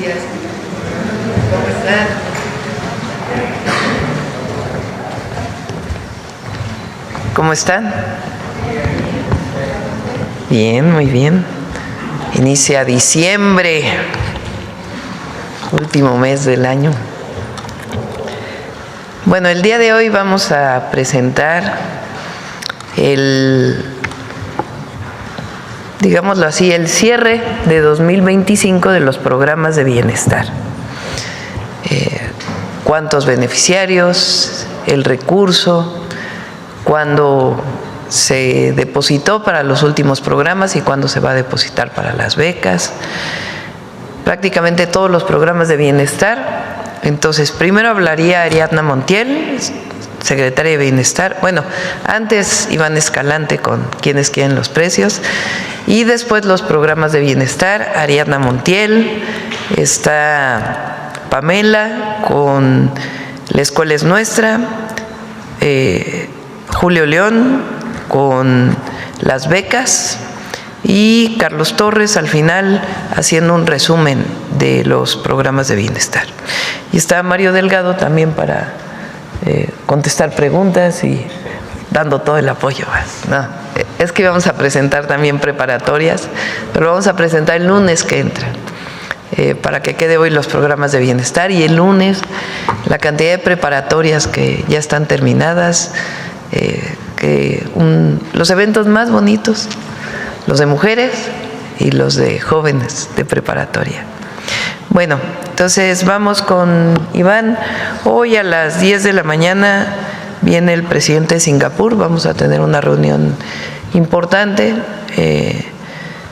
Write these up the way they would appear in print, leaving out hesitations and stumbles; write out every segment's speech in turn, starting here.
días. ¿Cómo están? ¿Cómo están? Bien, muy bien. Inicia diciembre, último mes del año. Bueno, el día de hoy vamos a presentar digámoslo así, el cierre de 2025 de los programas de bienestar. ¿Cuántos beneficiarios? El recurso, cuándo se depositó para los últimos programas y cuándo se va a depositar para las becas. Prácticamente todos los programas de bienestar. Entonces, primero hablaría Ariadna Montiel, secretaria de Bienestar. Bueno, antes Iván Escalante con quienes quieren los precios. Y después los programas de bienestar, Ariadna Montiel, está Pamela con La Escuela es Nuestra, Julio León con las becas y Carlos Torres al final haciendo un resumen de los programas de bienestar. Y está Mario Delgado también para contestar preguntas y dando todo el apoyo. No, es que vamos a presentar también preparatorias, pero vamos a presentar el lunes que entra, para que quede hoy los programas de bienestar y el lunes la cantidad de preparatorias que ya están terminadas, los eventos más bonitos, los de mujeres y los de jóvenes de preparatoria. Bueno, entonces vamos con Iván. Hoy a las 10 de la mañana viene el presidente de Singapur, vamos a tener una reunión importante.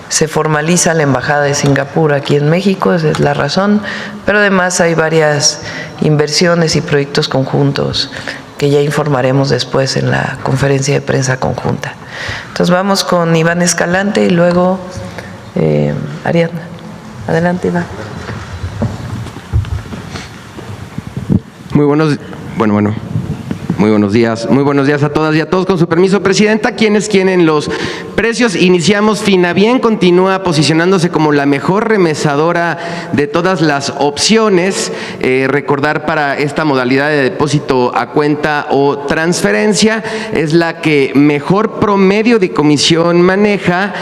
Se formaliza la embajada de Singapur aquí en México, esa es la razón, pero además hay varias inversiones y proyectos conjuntos que ya informaremos después en la conferencia de prensa conjunta. Entonces vamos con Iván Escalante y luego Ariadna. Adelante, Iván. Muy buenos días a todas y a todos. Con su permiso, Presidenta, quienes quieren los precios, iniciamos. Finabien continúa posicionándose como la mejor remesadora de todas las opciones. Recordar para esta modalidad de depósito a cuenta o transferencia, es la que mejor promedio de comisión maneja,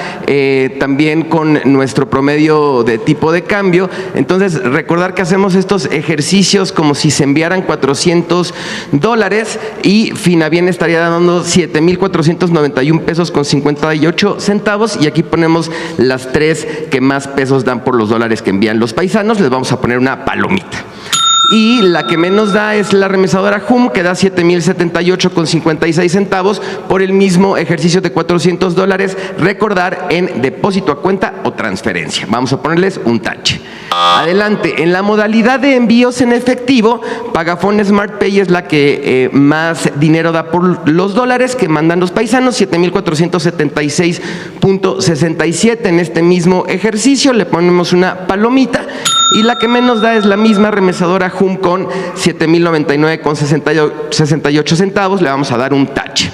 también con nuestro promedio de tipo de cambio. Entonces, recordar que hacemos estos ejercicios como si se enviaran $400 y Finabien estaría dando 7,491 pesos con 58 centavos, y aquí ponemos las tres que más pesos dan por los dólares que envían los paisanos. Les vamos a poner una palomita. Y la que menos da es la remesadora HUM, que da 7,078 con 56 centavos por el mismo ejercicio de $400. Recordar, en depósito a cuenta o transferencia. Vamos a ponerles un tache. Adelante, en la modalidad de envíos en efectivo, Pagafón Smart Pay es la que más dinero da por los dólares que mandan los paisanos, 7,476.67 en este mismo ejercicio. Le ponemos una palomita. Y la que menos da es la misma remesadora HUM con 7,099,68 centavos. Le vamos a dar un tache.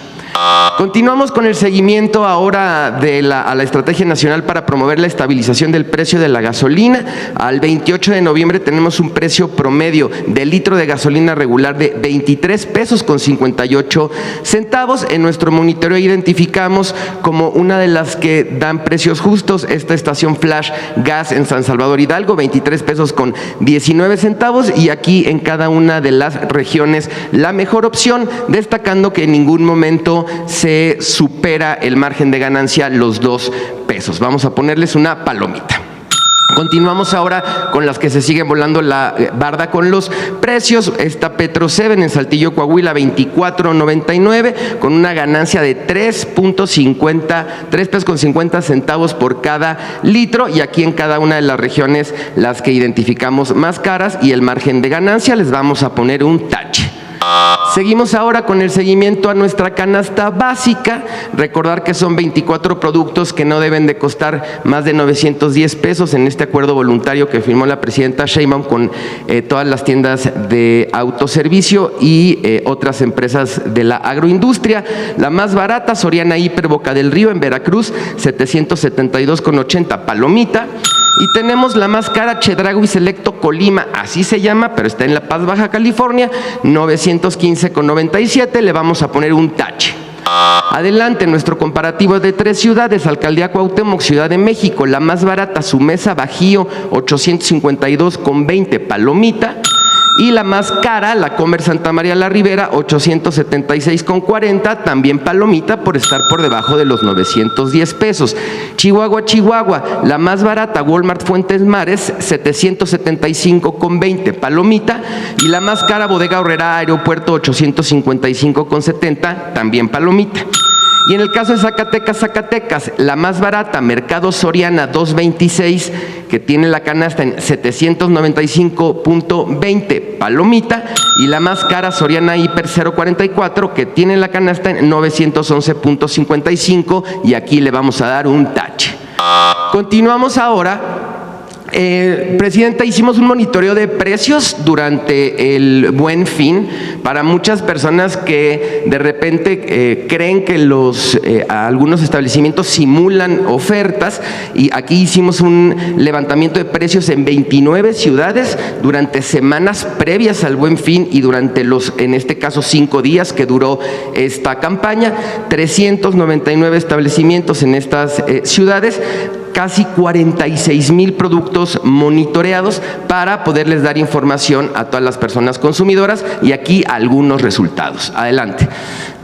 Continuamos con el seguimiento ahora a la Estrategia Nacional para promover la estabilización del precio de la gasolina. Al 28 de noviembre tenemos un precio promedio de litro de gasolina regular de 23 pesos con 58 centavos. En nuestro monitoreo identificamos como una de las que dan precios justos esta estación Flash Gas en San Salvador Hidalgo, 23 pesos con 19 centavos. Y aquí en cada una de las regiones la mejor opción, destacando que en ningún momento se supera el margen de ganancia los 2 pesos. Vamos a ponerles una palomita. Continuamos ahora con las que se siguen volando la barda con los precios. Está Petro 7 en Saltillo, Coahuila, 24.99 con una ganancia de 3 pesos con 50 centavos por cada litro. Y aquí en cada una de las regiones las que identificamos más caras y el margen de ganancia les vamos a poner un tache. Seguimos ahora con el seguimiento a nuestra canasta básica. Recordar que son 24 productos que no deben de costar más de 910 pesos en este acuerdo voluntario que firmó la presidenta Sheinbaum con todas las tiendas de autoservicio y otras empresas de la agroindustria. La más barata, Soriana Hiper Boca del Río en Veracruz, 772,80, palomita. Y tenemos la más cara, Chedraui Selecto Colima, así se llama, pero está en La Paz, Baja California, 915,97, le vamos a poner un tache. Adelante, nuestro comparativo de 3 ciudades, Alcaldía Cuauhtémoc, Ciudad de México, la más barata, Sumesa Bajío, 852,20, palomita. Y la más cara, la Comer Santa María la Ribera, 876,40, también palomita por estar por debajo de los 910 pesos. Chihuahua, la más barata, Walmart Fuentes Mares, 775,20, palomita. Y la más cara, Bodega Aurrera Aeropuerto, 855,70, también palomita. Y en el caso de Zacatecas, la más barata, Mercado Soriana 226, que tiene la canasta en 795,20, palomita, y la más cara, Soriana Hiper 044, que tiene la canasta en 911,55, y aquí le vamos a dar un tache. Continuamos ahora. Presidenta, hicimos un monitoreo de precios durante el Buen Fin para muchas personas que de repente creen que algunos establecimientos simulan ofertas, y aquí hicimos un levantamiento de precios en 29 ciudades durante semanas previas al Buen Fin y durante en este caso 5 días que duró esta campaña, 399 establecimientos en estas ciudades, casi 46,000 productos monitoreados para poderles dar información a todas las personas consumidoras, y aquí algunos resultados. Adelante.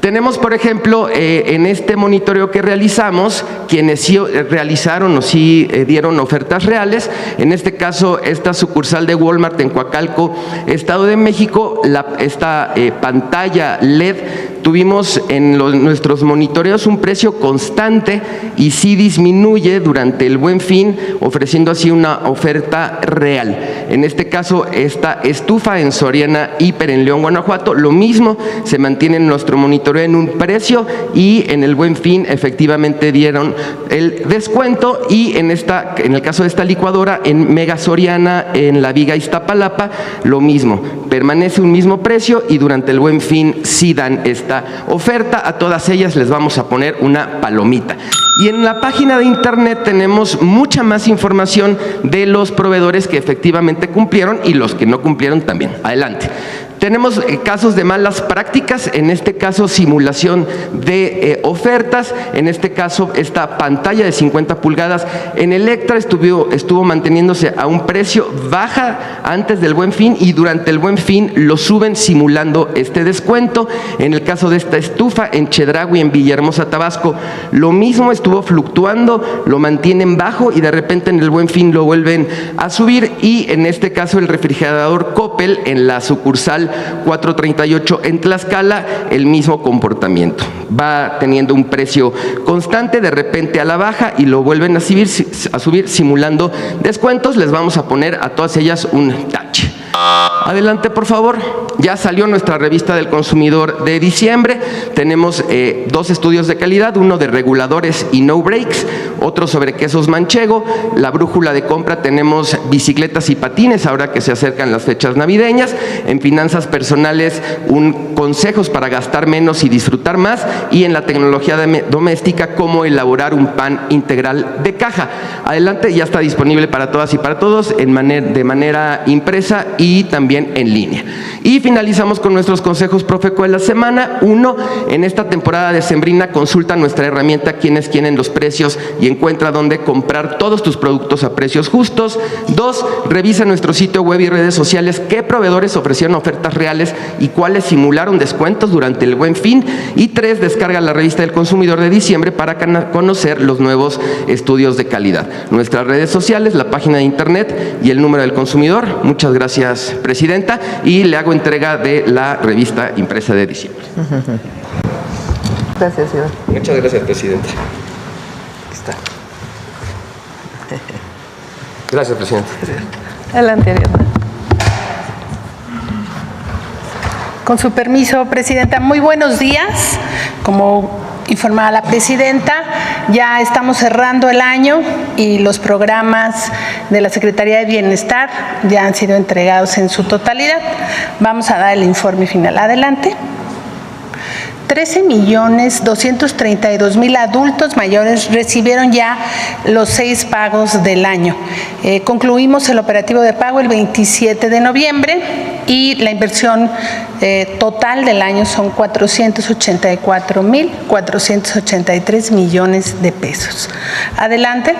Tenemos, por ejemplo, en este monitoreo que realizamos, quienes sí realizaron o sí dieron ofertas reales. En este caso, esta sucursal de Walmart en Coacalco, Estado de México, esta pantalla LED, tuvimos en nuestros monitoreos un precio constante y sí disminuye durante el Buen Fin, ofreciendo así una oferta real. En este caso, esta estufa en Soriana Hiper en León, Guanajuato, lo mismo, se mantiene en nuestro monitoreo en un precio, y en el Buen Fin efectivamente dieron el descuento. Y en el caso de esta licuadora en Mega Soriana en La Viga, Iztapalapa, lo mismo, permanece un mismo precio, y durante el Buen Fin sí dan esta oferta. A todas ellas les vamos a poner una palomita. Y en la página de internet tenemos mucha más información de los proveedores que efectivamente cumplieron y los que no cumplieron también. Adelante. Tenemos casos de malas prácticas, en este caso simulación de ofertas, en este caso esta pantalla de 50 pulgadas en Electra estuvo manteniéndose a un precio baja antes del Buen Fin, y durante el Buen Fin lo suben simulando este descuento. En el caso de esta estufa en Chedraui en Villahermosa, Tabasco, lo mismo, estuvo fluctuando, lo mantienen bajo y de repente en el Buen Fin lo vuelven a subir. Y en este caso el refrigerador Coppel en la sucursal 438 en Tlaxcala, el mismo comportamiento. Va teniendo un precio constante, de repente a la baja, y lo vuelven a subir simulando descuentos. Les vamos a poner a todas ellas un tache. Adelante, por favor. Ya salió nuestra revista del consumidor de diciembre. Tenemos 2 estudios de calidad, uno de reguladores y no breaks, otro sobre quesos manchego. La brújula de compra tenemos bicicletas y patines, ahora que se acercan las fechas navideñas. En finanzas personales, consejos para gastar menos y disfrutar más. Y en la tecnología doméstica, cómo elaborar un pan integral de caja. Adelante, ya está disponible para todas y para todos de manera impresa y también en línea. Y finalizamos con nuestros consejos Profeco de la semana. 1, en esta temporada decembrina consulta nuestra herramienta Quienes Quieren los Precios y encuentra dónde comprar todos tus productos a precios justos. 2, revisa nuestro sitio web y redes sociales qué proveedores ofrecieron ofertas reales y cuáles simularon descuentos durante el Buen Fin. Y 3, descarga la revista del consumidor de diciembre para conocer los nuevos estudios de calidad. Nuestras redes sociales, la página de internet y el número del consumidor. Muchas gracias, presidenta, y le hago entrega de la revista impresa de diciembre. Gracias, Iván. Muchas gracias, presidenta. Aquí está. Gracias, presidenta. Adelante, Ariadna. Con su permiso, presidenta, muy buenos días. Como informaba la presidenta, ya estamos cerrando el año y los programas de la Secretaría de Bienestar ya han sido entregados en su totalidad. Vamos a dar el informe final. Adelante. 13.232.000 adultos mayores recibieron ya los 6 pagos del año. Concluimos el operativo de pago el 27 de noviembre y la inversión total del año son 484.483 millones de pesos. Adelante.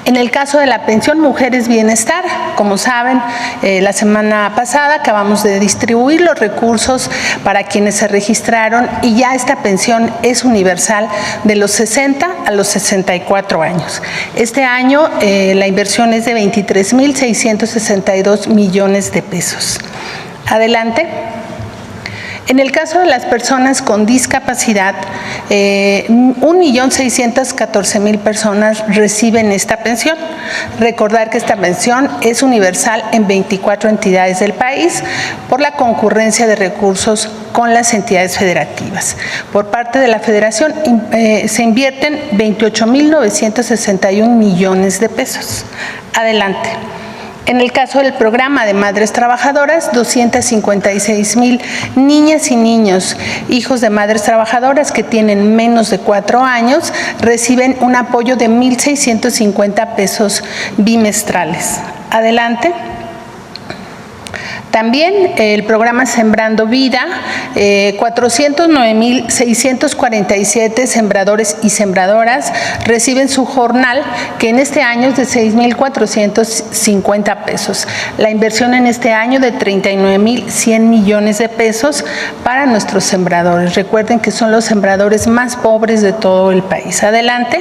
En el caso de la pensión Mujeres Bienestar, como saben, la semana pasada acabamos de distribuir los recursos para quienes se registraron y ya esta pensión es universal de los 60 a los 64 años. Este año la inversión es de 23.662 millones de pesos. Adelante. En el caso de las personas con discapacidad, 1.614.000 personas reciben esta pensión. Recordar que esta pensión es universal en 24 entidades del país por la concurrencia de recursos con las entidades federativas. Por parte de la Federación se invierten 28.961 millones de pesos. Adelante. En el caso del programa de Madres Trabajadoras, 256.000 niñas y niños, hijos de madres trabajadoras que tienen menos de 4 años, reciben un apoyo de 1.650 pesos bimestrales. Adelante. También el programa Sembrando Vida, 409.647 sembradores y sembradoras reciben su jornal, que en este año es de 6.450 pesos. La inversión en este año de 39.100 millones de pesos para nuestros sembradores. Recuerden que son los sembradores más pobres de todo el país. Adelante.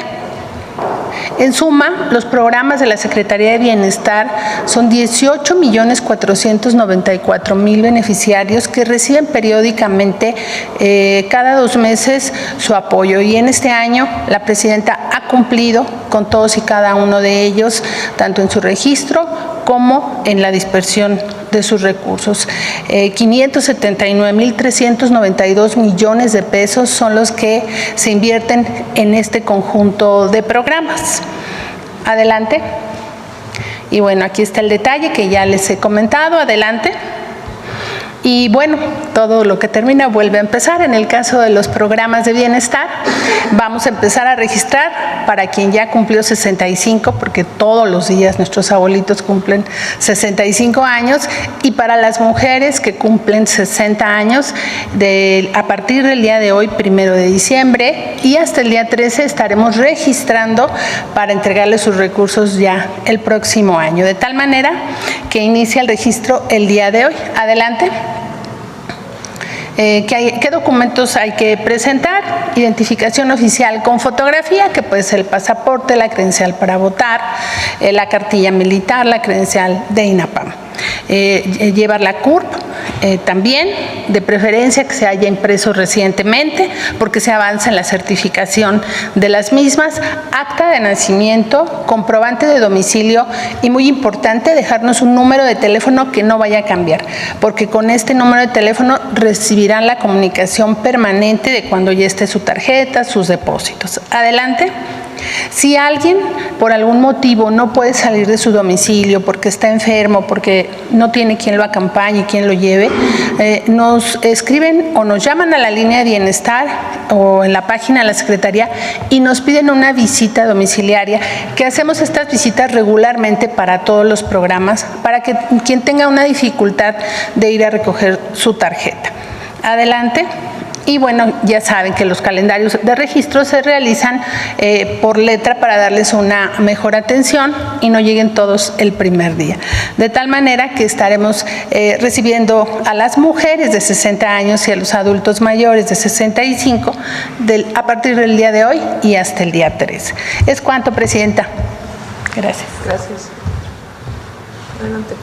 En suma, los programas de la Secretaría de Bienestar son 18.494.000 beneficiarios que reciben periódicamente cada 2 meses su apoyo. Y en este año la Presidenta ha cumplido con todos y cada uno de ellos, tanto en su registro como en la dispersión de sus recursos. 579.392 millones de pesos son los que se invierten en este conjunto de programas. Adelante. Y bueno, aquí está el detalle que ya les he comentado. Adelante. Y bueno, todo lo que termina vuelve a empezar. En el caso de los programas de bienestar, vamos a empezar a registrar para quien ya cumplió 65, porque todos los días nuestros abuelitos cumplen 65 años, y para las mujeres que cumplen 60 años, a partir del día de hoy, 1 de diciembre, y hasta el día 13 estaremos registrando para entregarles sus recursos ya el próximo año, de tal manera que inicia el registro el día de hoy. Adelante. ¿Qué documentos hay que presentar? Identificación oficial con fotografía, que puede ser el pasaporte, la credencial para votar, la cartilla militar, la credencial de INAPAM. Llevar la CURP también, de preferencia que se haya impreso recientemente, porque se avanza en la certificación de las mismas, acta de nacimiento, comprobante de domicilio y, muy importante, dejarnos un número de teléfono que no vaya a cambiar, porque con este número de teléfono recibirán la comunicación permanente de cuando ya esté su tarjeta, sus depósitos. Adelante. Si alguien por algún motivo no puede salir de su domicilio porque está enfermo, porque no tiene quien lo acompañe y quien lo lleve, nos escriben o nos llaman a la línea de bienestar o en la página de la Secretaría y nos piden una visita domiciliaria, que hacemos estas visitas regularmente para todos los programas, para que quien tenga una dificultad de ir a recoger su tarjeta. Adelante. Y bueno, ya saben que los calendarios de registro se realizan por letra para darles una mejor atención y no lleguen todos el primer día. De tal manera que estaremos recibiendo a las mujeres de 60 años y a los adultos mayores de 65 a partir del día de hoy y hasta el día 3. Es cuanto, Presidenta. Gracias. Gracias. Adelante,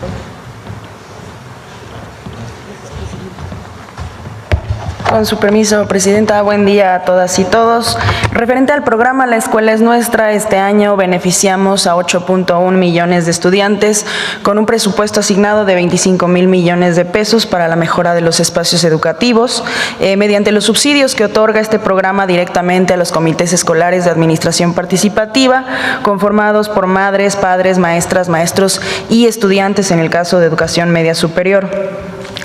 Con su permiso, Presidenta, buen día a todas y todos. Referente al programa La Escuela es Nuestra, este año beneficiamos a 8.1 millones de estudiantes con un presupuesto asignado de 25.000 millones de pesos para la mejora de los espacios educativos, mediante los subsidios que otorga este programa directamente a los comités escolares de administración participativa, conformados por madres, padres, maestras, maestros y estudiantes en el caso de educación media superior.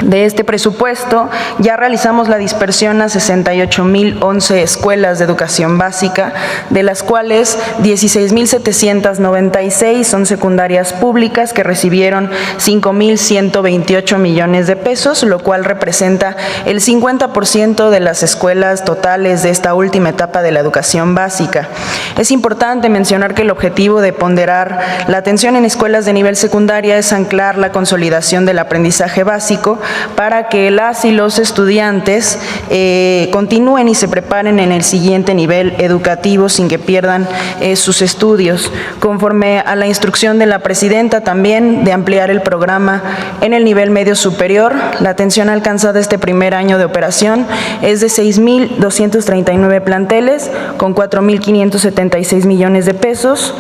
de este presupuesto, ya realizamos la dispersión a 68,011 escuelas de educación básica, de las cuales 16,796 son secundarias públicas que recibieron 5,128 millones de pesos, lo cual representa el 50% de las escuelas totales de esta última etapa de la educación básica. Es importante mencionar que el objetivo de ponderar la atención en escuelas de nivel secundaria es anclar la consolidación del aprendizaje básico para que las y los estudiantes continúen y se preparen en el siguiente nivel educativo sin que pierdan sus estudios. Conforme a la instrucción de la presidenta también de ampliar el programa en el nivel medio superior, la atención alcanzada este primer año de operación es de 6,239 planteles con 4,576 millones de pesos,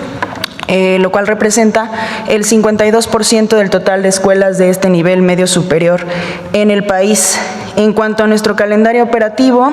lo cual representa el 52% del total de escuelas de este nivel medio superior en el país. En cuanto a nuestro calendario operativo,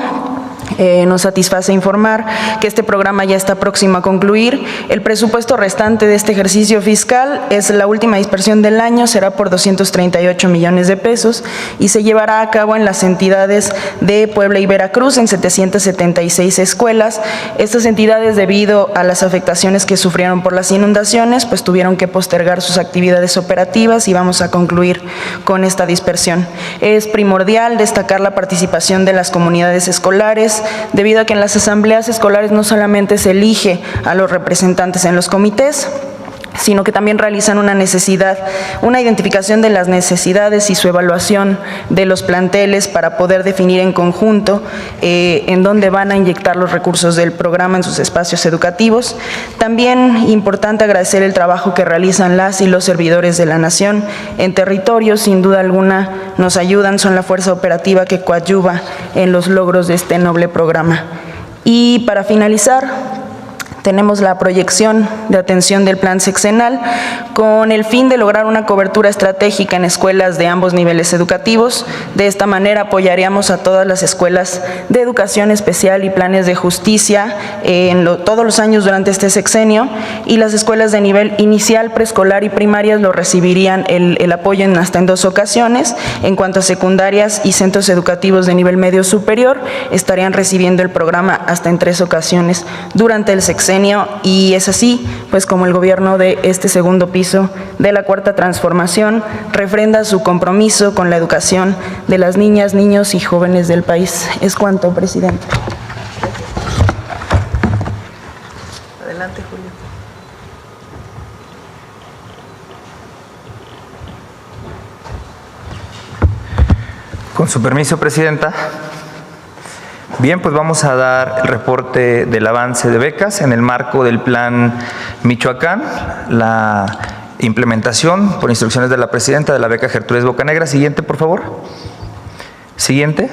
nos satisface informar que este programa ya está próximo a concluir. El presupuesto restante de este ejercicio fiscal es la última dispersión del año, será por 238 millones de pesos y se llevará a cabo en las entidades de Puebla y Veracruz en 776 escuelas. Estas entidades, debido a las afectaciones que sufrieron por las inundaciones, pues tuvieron que postergar sus actividades operativas y vamos a concluir con esta dispersión. Es primordial destacar la participación de las comunidades escolares, debido a que en las asambleas escolares no solamente se elige a los representantes en los comités, sino que también realizan una identificación de las necesidades y su evaluación de los planteles para poder definir en conjunto en dónde van a inyectar los recursos del programa en sus espacios educativos. También importante agradecer el trabajo que realizan las y los servidores de la Nación en territorio, sin duda alguna nos ayudan, son la fuerza operativa que coadyuva en los logros de este noble programa. Y para finalizar, tenemos la proyección de atención del plan sexenal con el fin de lograr una cobertura estratégica en escuelas de ambos niveles educativos. De esta manera apoyaríamos a todas las escuelas de educación especial y planes de justicia todos los años durante este sexenio, y las escuelas de nivel inicial, preescolar y primarias lo recibirían el apoyo hasta en 2 ocasiones. En cuanto a secundarias y centros educativos de nivel medio superior, estarían recibiendo el programa hasta en 3 ocasiones durante el sexenio. Y es así, pues, como el gobierno de este segundo piso de la Cuarta Transformación refrenda su compromiso con la educación de las niñas, niños y jóvenes del país. Es cuanto, presidente. Adelante, Julio. Con su permiso, presidenta. Bien, pues vamos a dar el reporte del avance de becas en el marco del Plan Michoacán, la implementación por instrucciones de la presidenta de la beca Gertrudis Bocanegra. Siguiente, por favor. Siguiente.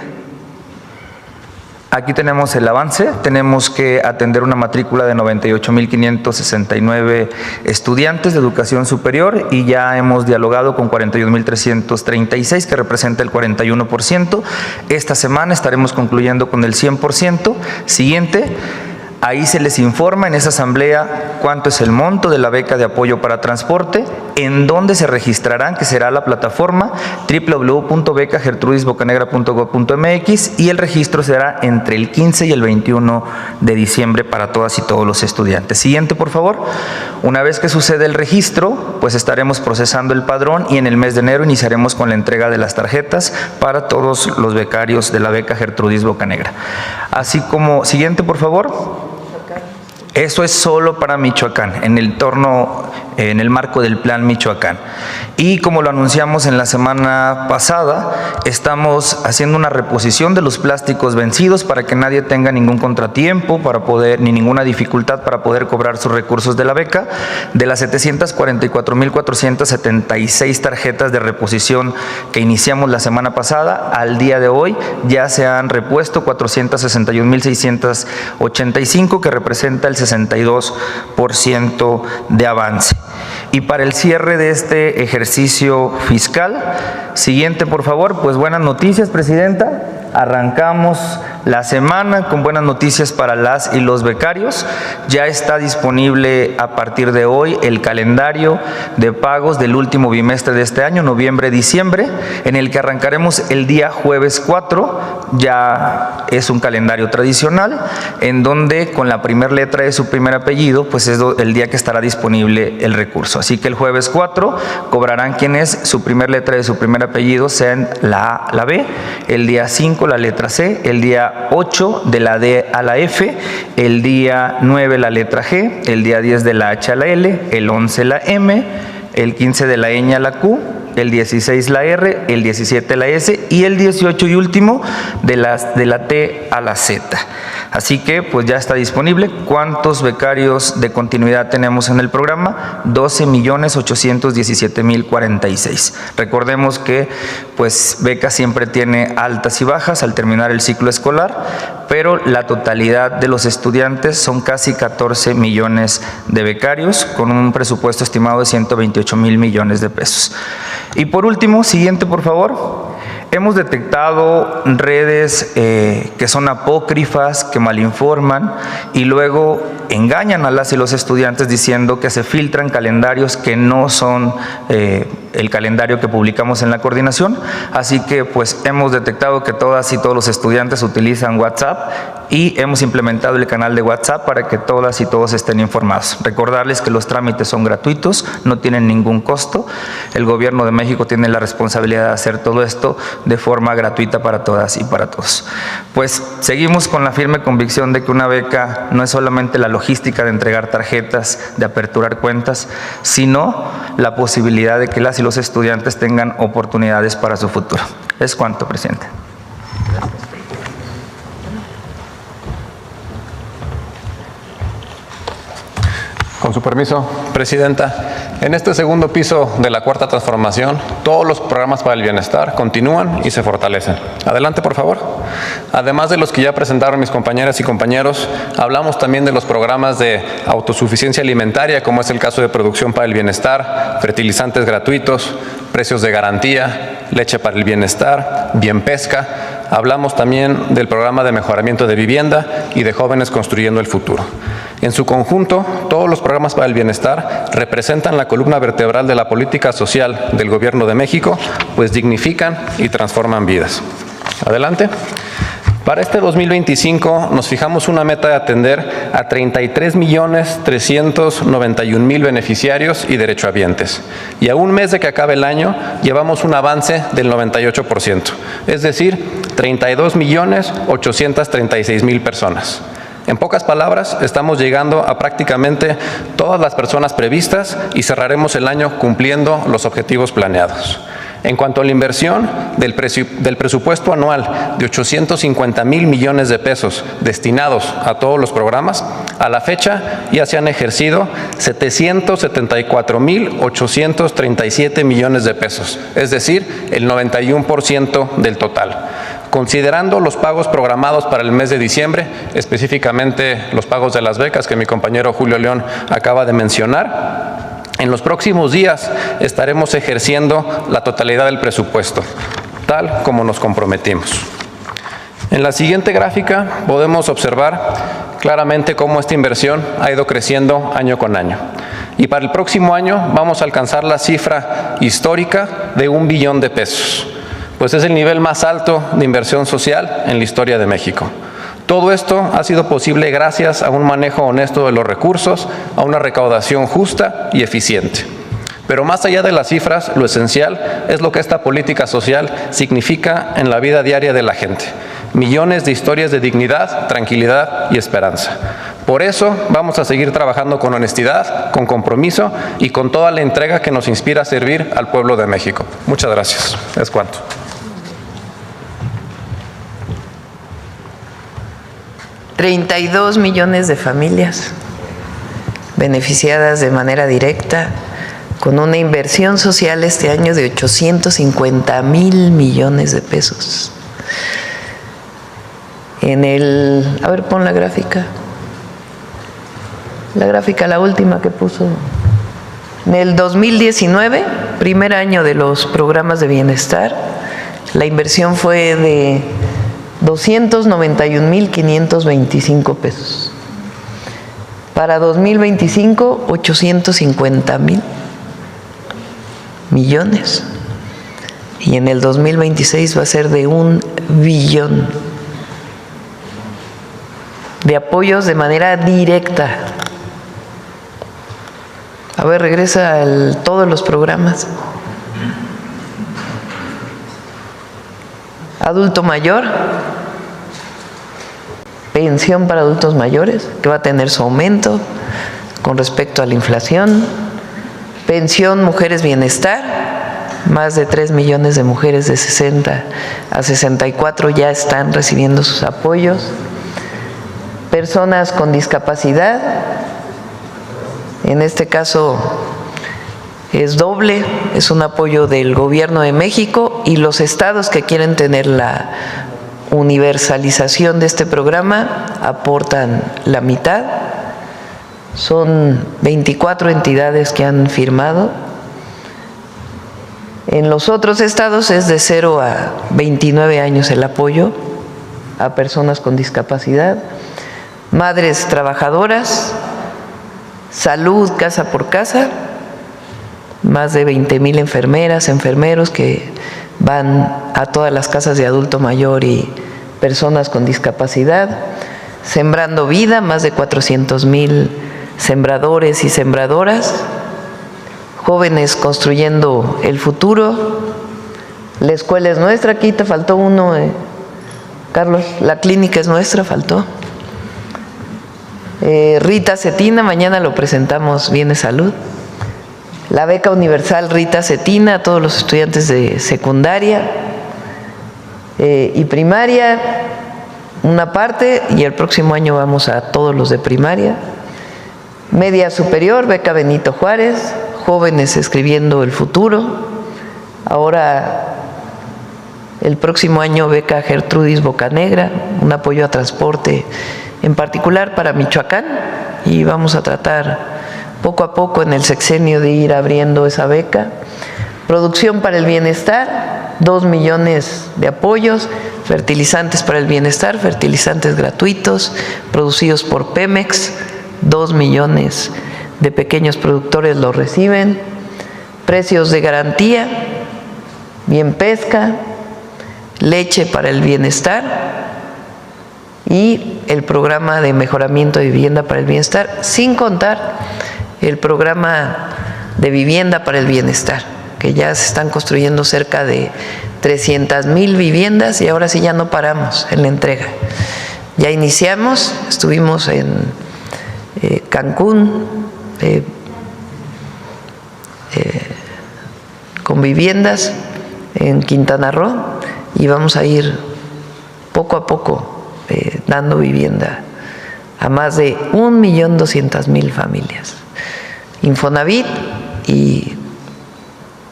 Aquí tenemos el avance. Tenemos que atender una matrícula de 98,569 estudiantes de educación superior y ya hemos dialogado con 41,336, que representa el 41%. Esta semana estaremos concluyendo con el 100%. Siguiente. Ahí se les informa en esa asamblea cuánto es el monto de la beca de apoyo para transporte, en dónde se registrarán, que será la plataforma www.becagertrudisbocanegra.gov.mx, y el registro será entre el 15 y el 21 de diciembre para todas y todos los estudiantes. Siguiente, por favor. Una vez que sucede el registro, pues estaremos procesando el padrón y en el mes de enero iniciaremos con la entrega de las tarjetas para todos los becarios de la beca Gertrudis Bocanegra. Así como, siguiente, por favor. Eso es solo para Michoacán, en el marco del Plan Michoacán. Y como lo anunciamos en la semana pasada, estamos haciendo una reposición de los plásticos vencidos para que nadie tenga ningún contratiempo ni ninguna dificultad para poder cobrar sus recursos de la beca. De las 744,476 tarjetas de reposición que iniciamos la semana pasada, al día de hoy ya se han repuesto 461,685, que representa el 62% de avance. Y para el cierre de este ejercicio fiscal, siguiente, por favor, pues buenas noticias, presidenta. Arrancamos la semana con buenas noticias para las y los becarios. Ya está disponible a partir de hoy el calendario de pagos del último bimestre de este año, noviembre-diciembre, en el que arrancaremos el día jueves 4. Ya es un calendario tradicional en donde con la primera letra de su primer apellido, pues es el día que estará disponible el recurso. Así que el jueves 4 cobrarán quienes su primera letra de su primer apellido sean la A, la B, el día 5 la letra C, el día 8 de la D a la F, el día 9 la letra G, el día 10 de la H a la L, el 11 la M, el 15 de la ñ a la Q, el 16 la R, el 17 la S y el 18 y último de la T a la Z. Así que pues ya está disponible. ¿Cuántos becarios de continuidad tenemos en el programa? 12.817.046. Recordemos que pues beca siempre tiene altas y bajas al terminar el ciclo escolar, pero la totalidad de los estudiantes son casi 14 millones de becarios con un presupuesto estimado de 128,000 millones de pesos. Y por último, siguiente por favor. Hemos detectado redes que son apócrifas, que malinforman y luego engañan a las y los estudiantes diciendo que se filtran calendarios que no son el calendario que publicamos en la coordinación. Así que pues hemos detectado que todas y todos los estudiantes utilizan WhatsApp y hemos implementado el canal de WhatsApp para que todas y todos estén informados. Recordarles que los trámites son gratuitos, no tienen ningún costo. El Gobierno de México tiene la responsabilidad de hacer todo esto de forma gratuita para todas y para todos. Pues seguimos con la firme convicción de que una beca no es solamente la logística de entregar tarjetas, de aperturar cuentas, sino la posibilidad de que las y los estudiantes tengan oportunidades para su futuro. Es cuanto, presidente. Con su permiso, Presidenta, en este segundo piso de la Cuarta Transformación, todos los programas para el bienestar continúan y se fortalecen. Adelante, por favor. Además de los que ya presentaron mis compañeras y compañeros, hablamos también de los programas de autosuficiencia alimentaria, como es el caso de Producción para el Bienestar, fertilizantes gratuitos, precios de garantía, leche para el bienestar, Bien Pesca. Hablamos también del programa de mejoramiento de vivienda y de Jóvenes Construyendo el Futuro. En su conjunto, todos los programas para el bienestar representan la columna vertebral de la política social del Gobierno de México, pues dignifican y transforman vidas. Adelante. Para este 2025 nos fijamos una meta de atender a 33.391.000 beneficiarios y derechohabientes. Y a un mes de que acabe el año, llevamos un avance del 98%, es decir, 32.836.000 personas. En pocas palabras, estamos llegando a prácticamente todas las personas previstas y cerraremos el año cumpliendo los objetivos planeados. En cuanto a la inversión del presupuesto anual de 850,000 millones de pesos destinados a todos los programas, a la fecha ya se han ejercido 774,837 millones de pesos, es decir, el 91% del total. Considerando los pagos programados para el mes de diciembre, específicamente los pagos de las becas que mi compañero Julio León acaba de mencionar, en los próximos días estaremos ejerciendo la totalidad del presupuesto, tal como nos comprometimos. En la siguiente gráfica podemos observar claramente cómo esta inversión ha ido creciendo año con año. Y para el próximo año vamos a alcanzar la cifra histórica de 1 billón de pesos. Pues es el nivel más alto de inversión social en la historia de México. Todo esto ha sido posible gracias a un manejo honesto de los recursos, a una recaudación justa y eficiente. Pero más allá de las cifras, lo esencial es lo que esta política social significa en la vida diaria de la gente. Millones de historias de dignidad, tranquilidad y esperanza. Por eso vamos a seguir trabajando con honestidad, con compromiso y con toda la entrega que nos inspira a servir al pueblo de México. Muchas gracias. Es cuanto. 32 millones de familias beneficiadas de manera directa con una inversión social este año de 850,000 millones de pesos. A ver, pon la gráfica. La gráfica, la última que puso. En el 2019, primer año de los programas de bienestar, la inversión fue de 291,525 pesos. Para 2025, 850,000 millones. Y en el 2026 va a ser de 1 billón de apoyos de manera directa. A ver, regresa todos los programas. Adulto mayor, pensión para adultos mayores, que va a tener su aumento con respecto a la inflación. Pensión mujeres bienestar, más de 3 millones de mujeres de 60 a 64 ya están recibiendo sus apoyos. Personas con discapacidad, en este caso es doble, es un apoyo del Gobierno de México y los estados que quieren tener la universalización de este programa aportan la mitad. Son 24 entidades que han firmado. En los otros estados es de 0 a 29 años el apoyo a personas con discapacidad. Madres trabajadoras, salud casa por casa, más de 20,000 enfermeras, enfermeros que van a todas las casas de adulto mayor y personas con discapacidad. Sembrando vida, más de 400,000 sembradores y sembradoras. Jóvenes construyendo el futuro. La escuela es nuestra, aquí te faltó uno, Carlos, la clínica es nuestra, faltó. Rita Cetina, mañana lo presentamos, Viene Salud. La beca universal Rita Cetina a todos los estudiantes de secundaria y primaria, una parte, y el próximo año vamos a todos los de primaria. Media superior, beca Benito Juárez, jóvenes escribiendo el futuro. Ahora, el próximo año, beca Gertrudis Bocanegra, un apoyo a transporte, en particular para Michoacán, y vamos a tratar poco a poco en el sexenio de ir abriendo esa beca. Producción para el bienestar, 2 millones de apoyos. Fertilizantes para el bienestar, fertilizantes gratuitos, producidos por Pemex, 2 millones de pequeños productores lo reciben. Precios de garantía, Bien Pesca, leche para el bienestar y el programa de mejoramiento de vivienda para el bienestar, sin contar el programa de vivienda para el bienestar, que ya se están construyendo cerca de 300,000 viviendas y ahora sí ya no paramos en la entrega. Ya iniciamos, estuvimos en Cancún con viviendas, en Quintana Roo, y vamos a ir poco a poco dando vivienda a más de 1,200,000 familias. Infonavit y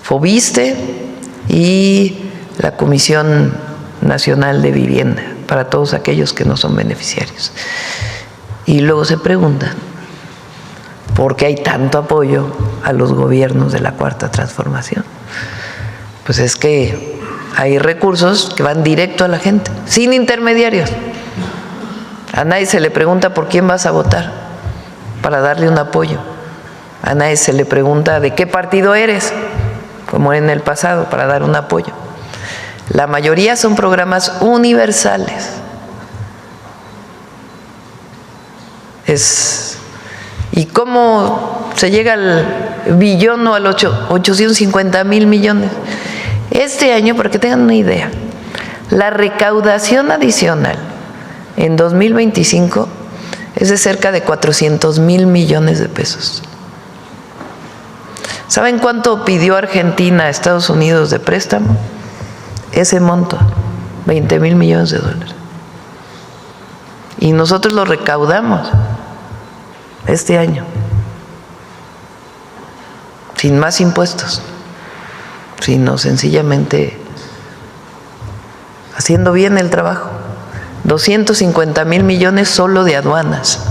Fobiste y la Comisión Nacional de Vivienda para todos aquellos que no son beneficiarios. Y luego se preguntan por qué hay tanto apoyo a los gobiernos de la Cuarta Transformación. Pues es que hay recursos que van directo a la gente, sin intermediarios. A nadie se le pregunta por quién vas a votar para darle un apoyo. A nadie se le pregunta de qué partido eres, como en el pasado, para dar un apoyo. La mayoría son programas universales. ¿Y cómo se llega al billón o a los 850,000 millones? Este año, para que tengan una idea, la recaudación adicional en 2025 es de cerca de 400,000 millones de pesos. ¿Saben cuánto pidió Argentina a Estados Unidos de préstamo? Ese monto, 20,000 millones de dólares. Y nosotros lo recaudamos este año, sin más impuestos, sino sencillamente haciendo bien el trabajo. 250,000 millones solo de aduanas.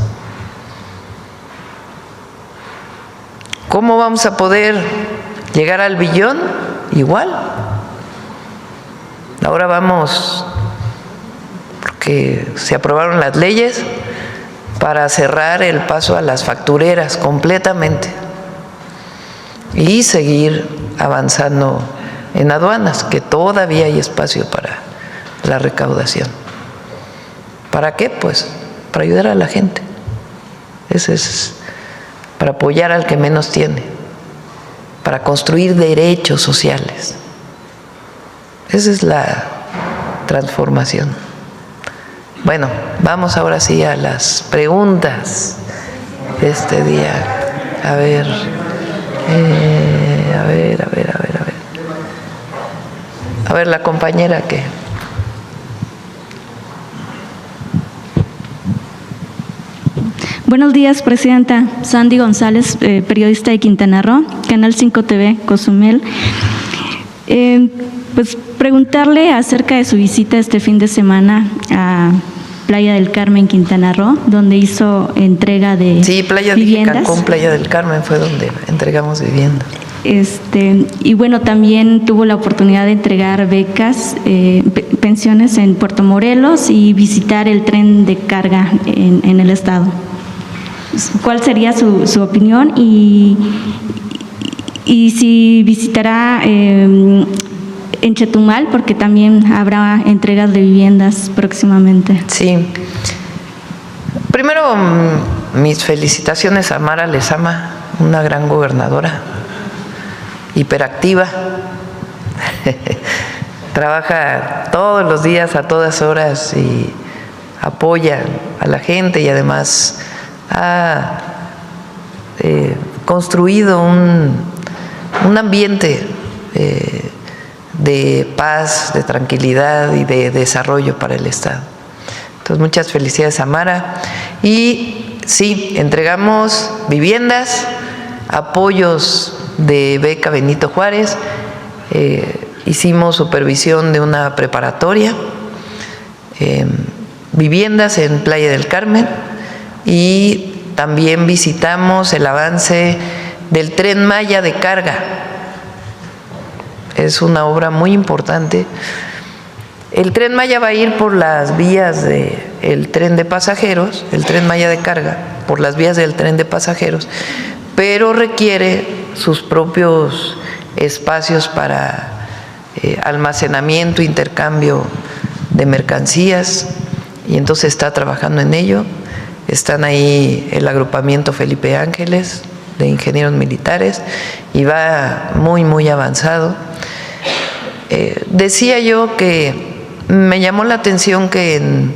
¿Cómo vamos a poder llegar al billón? Igual. Ahora vamos que se aprobaron las leyes para cerrar el paso a las factureras completamente y seguir avanzando en aduanas, que todavía hay espacio para la recaudación. ¿Para qué? Pues para ayudar a la gente. Ese es para apoyar al que menos tiene, para construir derechos sociales. Esa es la transformación. Bueno, vamos ahora sí a las preguntas de este día. A ver, a ver, la compañera que... Buenos días, Presidenta. Sandy González, periodista de Quintana Roo, Canal 5 TV, Cozumel. Pues preguntarle acerca de su visita este fin de semana a Playa del Carmen, Quintana Roo, donde hizo entrega de viviendas. Sí, Playa de Cancún, Playa del Carmen fue donde entregamos viviendas. Y bueno, también tuvo la oportunidad de entregar becas, pensiones en Puerto Morelos y visitar el tren de carga en el estado. ¿Cuál sería su opinión y si visitará en Chetumal, porque también habrá entregas de viviendas próximamente? Sí. Primero, mis felicitaciones a Mara Lezama, una gran gobernadora, hiperactiva. Trabaja todos los días, a todas horas, y apoya a la gente, y además ha construido un ambiente de paz, de tranquilidad y de desarrollo para el Estado. Entonces, muchas felicidades a Mara. Y sí, entregamos viviendas, apoyos de beca Benito Juárez, hicimos supervisión de una preparatoria, viviendas en Playa del Carmen, y también visitamos el avance del Tren Maya de carga. Es una obra muy importante. El Tren Maya va a ir por las vías del tren de pasajeros, el Tren Maya de carga, por las vías del tren de pasajeros, pero requiere sus propios espacios para almacenamiento, intercambio de mercancías, y entonces está trabajando en ello. Están ahí el agrupamiento Felipe Ángeles de ingenieros militares y va muy, muy avanzado. Decía yo que me llamó la atención que en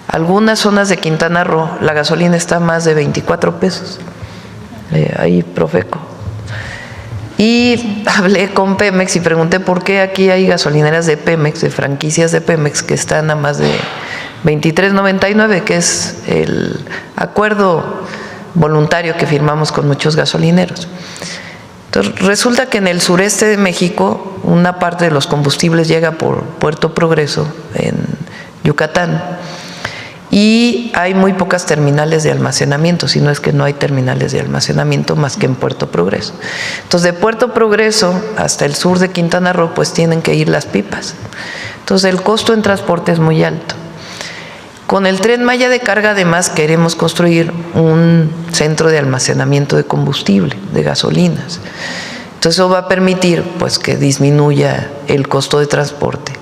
algunas zonas de Quintana Roo la gasolina está a más de 24 pesos. Ahí Profeco. Y hablé con Pemex y pregunté por qué aquí hay gasolineras de Pemex, de franquicias de Pemex, que están a más de 23.99, que es el acuerdo voluntario que firmamos con muchos gasolineros. Entonces, resulta que en el sureste de México una parte de los combustibles llega por Puerto Progreso, en Yucatán, y hay muy pocas terminales de almacenamiento, si no es que no hay terminales de almacenamiento más que en Puerto Progreso. Entonces, de Puerto Progreso hasta el sur de Quintana Roo, pues tienen que ir las pipas. Entonces, el costo en transporte es muy alto. Con el Tren Maya de carga, además, queremos construir un centro de almacenamiento de combustible, de gasolinas. Entonces, eso va a permitir, pues, que disminuya el costo de transporte.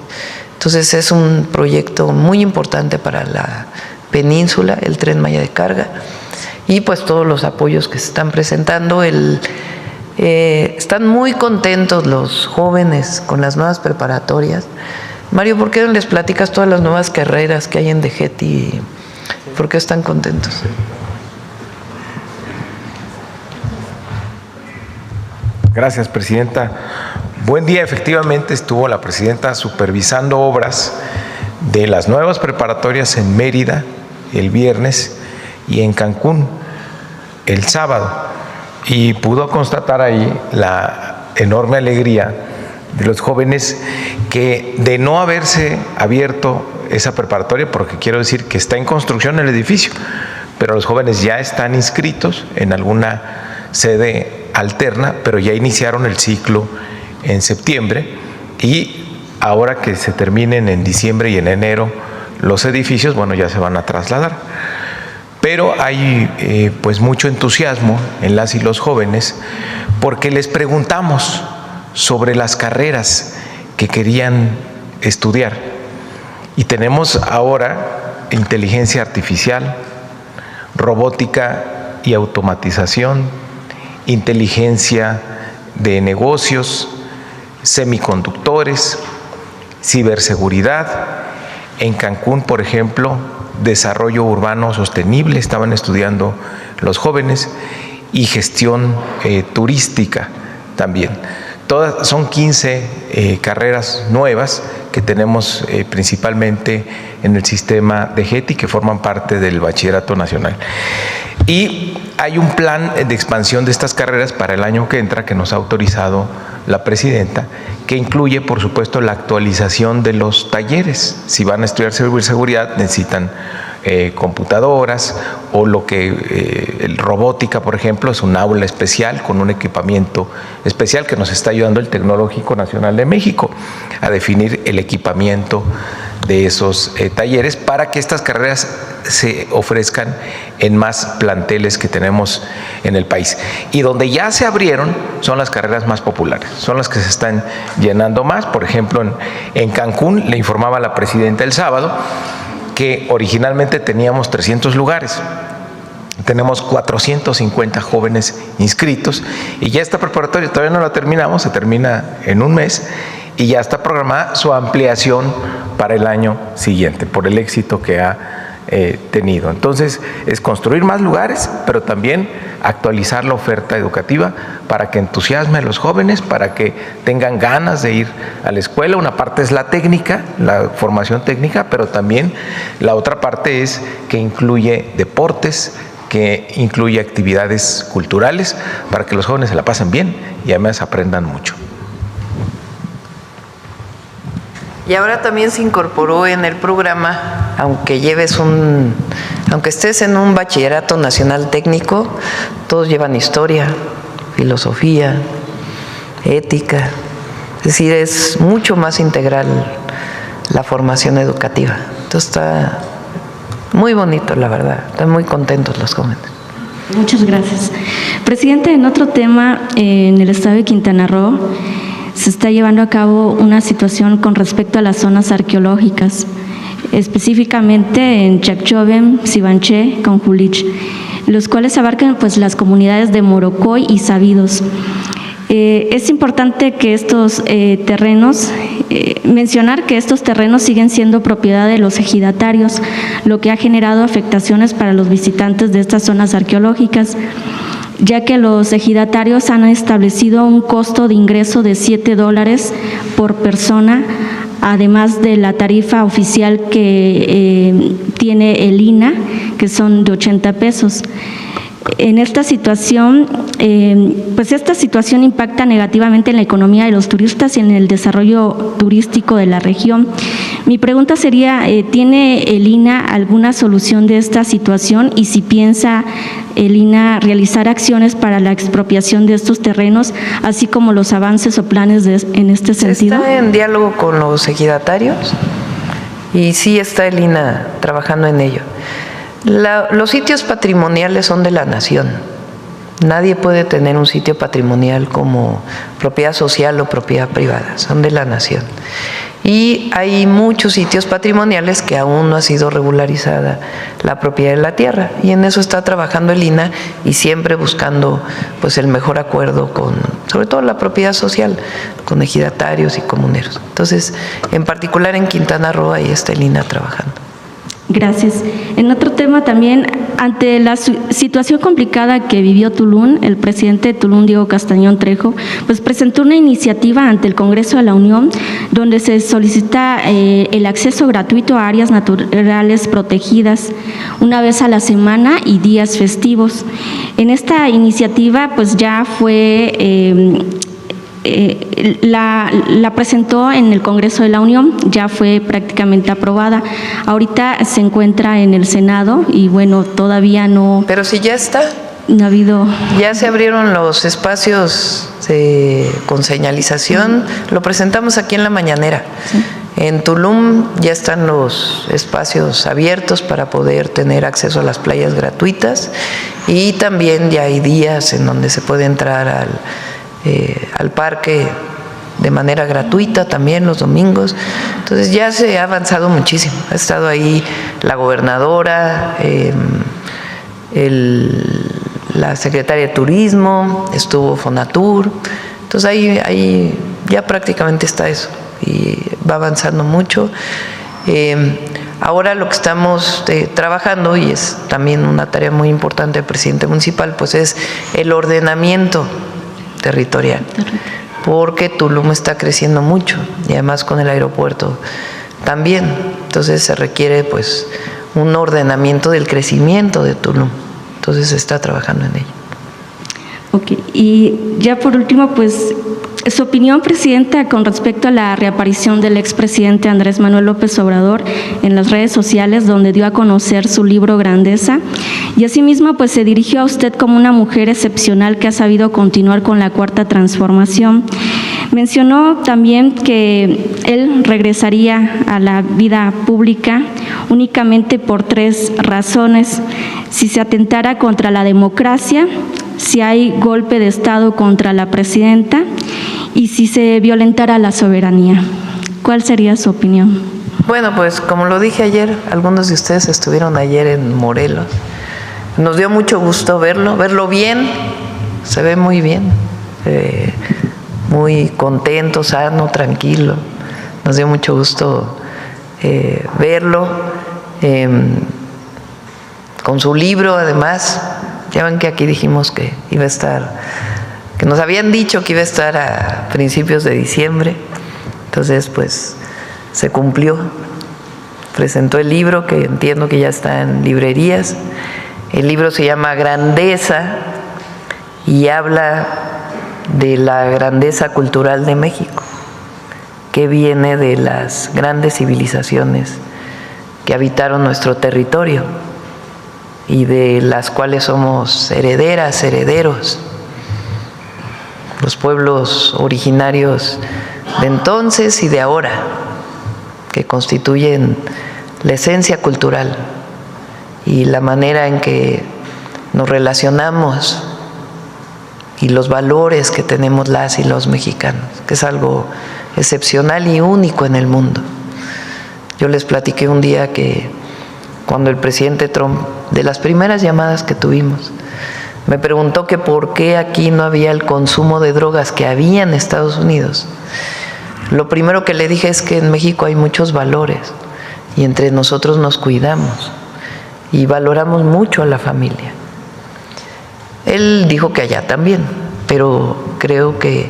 Entonces, es un proyecto muy importante para la península, el Tren Maya de carga, y pues todos los apoyos que se están presentando. Están muy contentos los jóvenes con las nuevas preparatorias. Mario, ¿por qué no les platicas todas las nuevas carreras que hay en DGETI? ¿Por qué están contentos? Gracias, Presidenta. Buen día. Efectivamente, estuvo la Presidenta supervisando obras de las nuevas preparatorias en Mérida el viernes y en Cancún el sábado, y pudo constatar ahí la enorme alegría de los jóvenes que, de no haberse abierto esa preparatoria, porque quiero decir que está en construcción el edificio, pero los jóvenes ya están inscritos en alguna sede alterna, pero ya iniciaron el ciclo en septiembre, y ahora que se terminen en diciembre y en enero los edificios, bueno, ya se van a trasladar. Pero hay pues mucho entusiasmo en las y los jóvenes porque les preguntamos sobre las carreras que querían estudiar. Y tenemos ahora inteligencia artificial, robótica y automatización, inteligencia de negocios, semiconductores, ciberseguridad. En Cancún, por ejemplo, desarrollo urbano sostenible, estaban estudiando los jóvenes, y gestión turística también. Todas son 15 carreras nuevas que tenemos principalmente en el sistema de GETI, que forman parte del Bachillerato Nacional. Y hay un plan de expansión de estas carreras para el año que entra que nos ha autorizado la presidenta, que incluye, por supuesto, la actualización de los talleres. Si van a estudiar ciberseguridad, necesitan computadoras, o lo que el robótica, por ejemplo, es un aula especial con un equipamiento especial que nos está ayudando el Tecnológico Nacional de México a definir el equipamiento de esos talleres para que estas carreras se ofrezcan en más planteles que tenemos en el país. Y donde ya se abrieron son las carreras más populares, son las que se están llenando más. Por ejemplo, en Cancún, le informaba la presidenta el sábado, que originalmente teníamos 300 lugares. Tenemos 450 jóvenes inscritos y ya esta preparatoria todavía no la terminamos, se termina en un mes y ya está programada su ampliación para el año siguiente por el éxito que ha tenido. Entonces, es construir más lugares, pero también actualizar la oferta educativa para que entusiasme a los jóvenes, para que tengan ganas de ir a la escuela. Una parte es la técnica, la formación técnica, pero también la otra parte es que incluye deportes, que incluye actividades culturales, para que los jóvenes se la pasen bien y además aprendan mucho. Y ahora también se incorporó en el programa, aunque estés en un bachillerato nacional técnico, todos llevan historia, filosofía, ética. Es decir, es mucho más integral la formación educativa. Entonces está muy bonito, la verdad. Están muy contentos los jóvenes. Muchas gracias. Presidente, en otro tema, en el estado de Quintana Roo, se está llevando a cabo una situación con respecto a las zonas arqueológicas, específicamente en Chacchoven, Sibanché, Conjulich, los cuales abarcan pues las comunidades de Morocoy y Sabidos. Es importante que estos mencionar que estos terrenos siguen siendo propiedad de los ejidatarios, lo que ha generado afectaciones para los visitantes de estas zonas arqueológicas, ya que los ejidatarios han establecido un costo de ingreso de $7 por persona, además de la tarifa oficial que tiene el INAH, que son de 80 pesos. En esta situación, pues esta situación impacta negativamente en la economía de los turistas y en el desarrollo turístico de la región. Mi pregunta sería, ¿tiene el INAH alguna solución de esta situación? Y si piensa el INAH realizar acciones para la expropiación de estos terrenos, así como los avances o planes en este sentido. Está en diálogo con los ejidatarios y sí está el INAH trabajando en ello. Los sitios patrimoniales son de la nación. Nadie puede tener un sitio patrimonial como propiedad social o propiedad privada, son de la nación. Y hay muchos sitios patrimoniales que aún no ha sido regularizada la propiedad de la tierra, y en eso está trabajando el INAH y siempre buscando pues el mejor acuerdo con, sobre todo la propiedad social, con ejidatarios y comuneros. Entonces, en particular en Quintana Roo, ahí está el INAH trabajando. Gracias. En otro tema también, ante la situación complicada que vivió Tulum, el presidente de Tulum, Diego Castañón Trejo, pues presentó una iniciativa ante el Congreso de la Unión donde se solicita el acceso gratuito a áreas naturales protegidas una vez a la semana y días festivos. En esta iniciativa pues ya fue la presentó en el Congreso de la Unión, ya fue prácticamente aprobada. Ahorita se encuentra en el Senado y bueno, todavía no. Pero si ya está. No ha habido. Ya se abrieron los espacios con señalización, lo presentamos aquí en la mañanera. Sí. En Tulum ya están los espacios abiertos para poder tener acceso a las playas gratuitas y también ya hay días en donde se puede entrar al parque de manera gratuita también los domingos. Entonces ya se ha avanzado muchísimo. Ha estado ahí la gobernadora, la secretaria de Turismo, estuvo Fonatur. Entonces ahí ya prácticamente está eso y va avanzando mucho. Ahora lo que estamos trabajando, y es también una tarea muy importante del presidente municipal, pues es el ordenamiento territorial, porque Tulum está creciendo mucho y además con el aeropuerto también. Entonces se requiere pues un ordenamiento del crecimiento de Tulum. Entonces se está trabajando en ello. Ok, y ya por último, pues, su opinión, Presidenta, con respecto a la reaparición del expresidente Andrés Manuel López Obrador en las redes sociales, donde dio a conocer su libro Grandeza, y asimismo, pues, se dirigió a usted como una mujer excepcional que ha sabido continuar con la Cuarta Transformación. Mencionó también que él regresaría a la vida pública únicamente por 3 razones: si se atentara contra la democracia, si hay golpe de Estado contra la presidenta y si se violentara la soberanía. ¿Cuál sería su opinión? Bueno, pues como lo dije ayer, algunos de ustedes estuvieron ayer en Morelos. Nos dio mucho gusto verlo bien, se ve muy bien, muy contento, sano, tranquilo. Nos dio mucho gusto verlo, con su libro además. Ya ven que aquí dijimos que iba a estar, que nos habían dicho que iba a estar a principios de diciembre, entonces pues se cumplió. Presentó el libro, que entiendo que ya está en librerías. El libro se llama Grandeza y habla de la grandeza cultural de México, que viene de las grandes civilizaciones que habitaron nuestro territorio y de las cuales somos herederas, herederos. Los pueblos originarios de entonces y de ahora, que constituyen la esencia cultural y la manera en que nos relacionamos y los valores que tenemos las y los mexicanos, que es algo excepcional y único en el mundo. Yo les platiqué un día que cuando el presidente Trump, de las primeras llamadas que tuvimos, me preguntó que por qué aquí no había el consumo de drogas que había en Estados Unidos. Lo primero que le dije es que en México hay muchos valores y entre nosotros nos cuidamos y valoramos mucho a la familia. Él dijo que allá también, pero creo que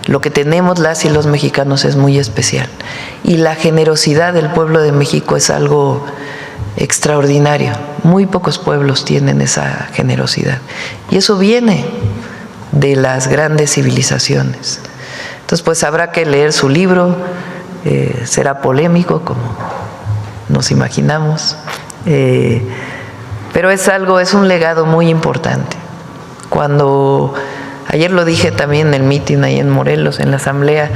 lo que tenemos las y los mexicanos es muy especial. Y la generosidad del pueblo de México es algo extraordinario. Muy pocos pueblos tienen esa generosidad. Y eso viene de las grandes civilizaciones. Entonces, pues habrá que leer su libro. Será polémico, como nos imaginamos. Pero es un legado muy importante. Cuando, ayer lo dije también en el mitin ahí en Morelos, en la asamblea,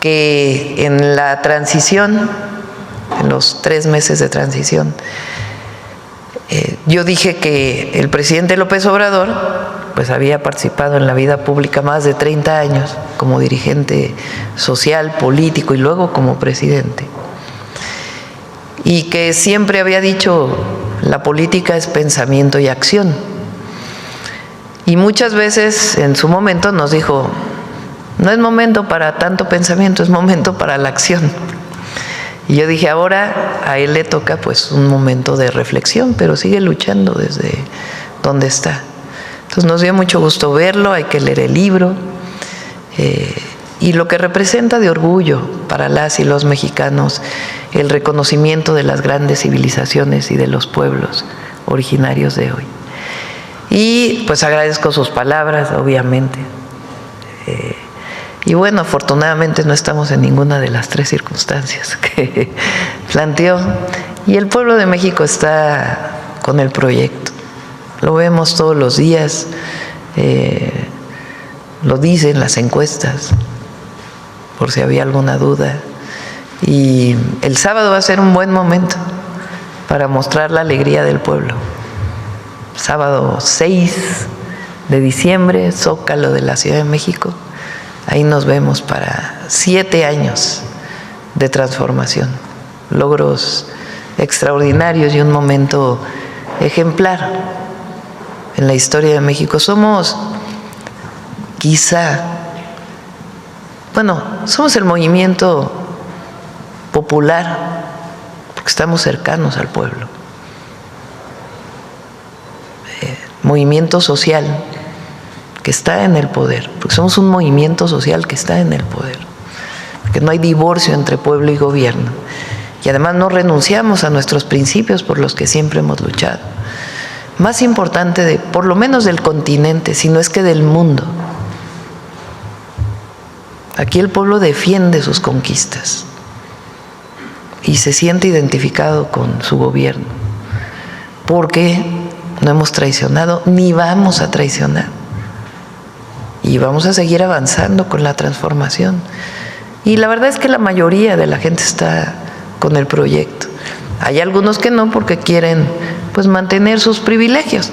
que en la transición, en los 3 meses de transición, yo dije que el presidente López Obrador pues había participado en la vida pública más de 30 años como dirigente social, político y luego como presidente, y que siempre había dicho la política es pensamiento y acción, y muchas veces en su momento nos dijo no es momento para tanto pensamiento, es momento para la acción. Y yo dije, ahora a él le toca pues un momento de reflexión, pero sigue luchando desde donde está. Entonces nos dio mucho gusto verlo, hay que leer el libro, y lo que representa de orgullo para las y los mexicanos, el reconocimiento de las grandes civilizaciones y de los pueblos originarios de hoy. Y pues agradezco sus palabras, obviamente. Y bueno, afortunadamente no estamos en ninguna de las 3 circunstancias que planteó. Y el pueblo de México está con el proyecto. Lo vemos todos los días, lo dicen las encuestas, por si había alguna duda. Y el sábado va a ser un buen momento para mostrar la alegría del pueblo. Sábado 6 de diciembre, Zócalo de la Ciudad de México. Ahí nos vemos para 7 años de transformación, logros extraordinarios y un momento ejemplar en la historia de México. Somos somos el movimiento popular porque estamos cercanos al pueblo. Movimiento social que está en el poder, porque somos un movimiento social que está en el poder, porque no hay divorcio entre pueblo y gobierno, y además no renunciamos a nuestros principios por los que siempre hemos luchado. Más importante, por lo menos del continente, si no es que del mundo. Aquí el pueblo defiende sus conquistas y se siente identificado con su gobierno, porque no hemos traicionado ni vamos a traicionar. Y vamos a seguir avanzando con la transformación. Y la verdad es que la mayoría de la gente está con el proyecto. Hay algunos que no, porque quieren mantener sus privilegios.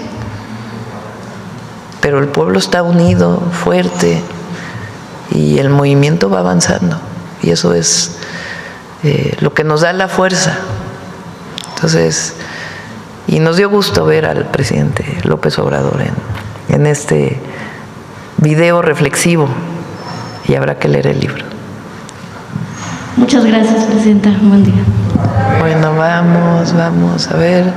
Pero el pueblo está unido, fuerte, y el movimiento va avanzando. Y eso es lo que nos da la fuerza. Entonces, y nos dio gusto ver al presidente López Obrador en este video reflexivo, y habrá que leer el libro. Muchas gracias, presidenta. Buen día. Bueno, vamos a ver,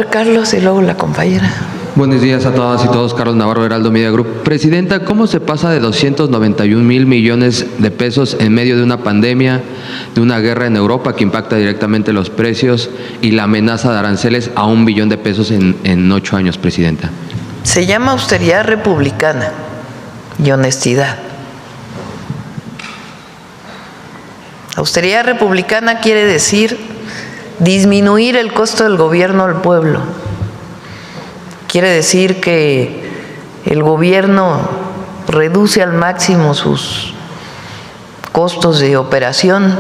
Carlos, y luego la compañera. Buenos días a todas y todos. Carlos Navarro, Heraldo Media Group. Presidenta, ¿cómo se pasa de 291,000 millones de pesos en medio de una pandemia, de una guerra en Europa que impacta directamente los precios y la amenaza de aranceles a 1 billón de pesos en 8 años, presidenta? Se llama austeridad republicana y honestidad. Austeridad republicana quiere decir disminuir el costo del gobierno al pueblo. Quiere decir que el gobierno reduce al máximo sus costos de operación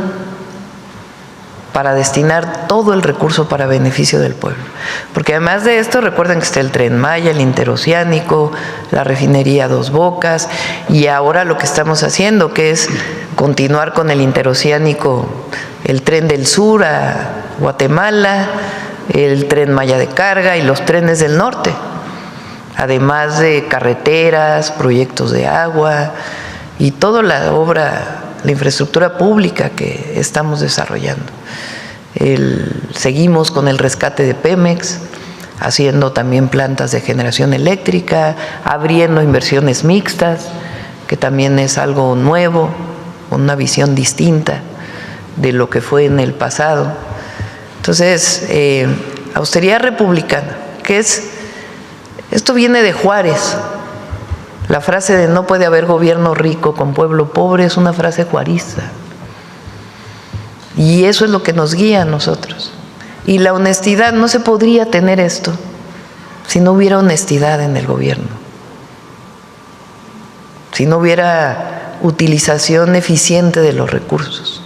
para destinar todo el recurso para beneficio del pueblo. Porque además de esto, recuerden que está el Tren Maya, el interoceánico, la refinería Dos Bocas, y ahora lo que estamos haciendo, que es continuar con el interoceánico, el Tren del Sur a Guatemala, el Tren Maya de carga y los trenes del norte, además de carreteras, proyectos de agua y toda la obra, la infraestructura pública que estamos desarrollando. Seguimos con el rescate de Pemex, haciendo también plantas de generación eléctrica, abriendo inversiones mixtas, que también es algo nuevo, con una visión distinta de lo que fue en el pasado. Entonces, austeridad republicana, esto viene de Juárez. La frase de no puede haber gobierno rico con pueblo pobre es una frase juarista. Y eso es lo que nos guía a nosotros. Y la honestidad, no se podría tener esto si no hubiera honestidad en el gobierno, si no hubiera utilización eficiente de los recursos.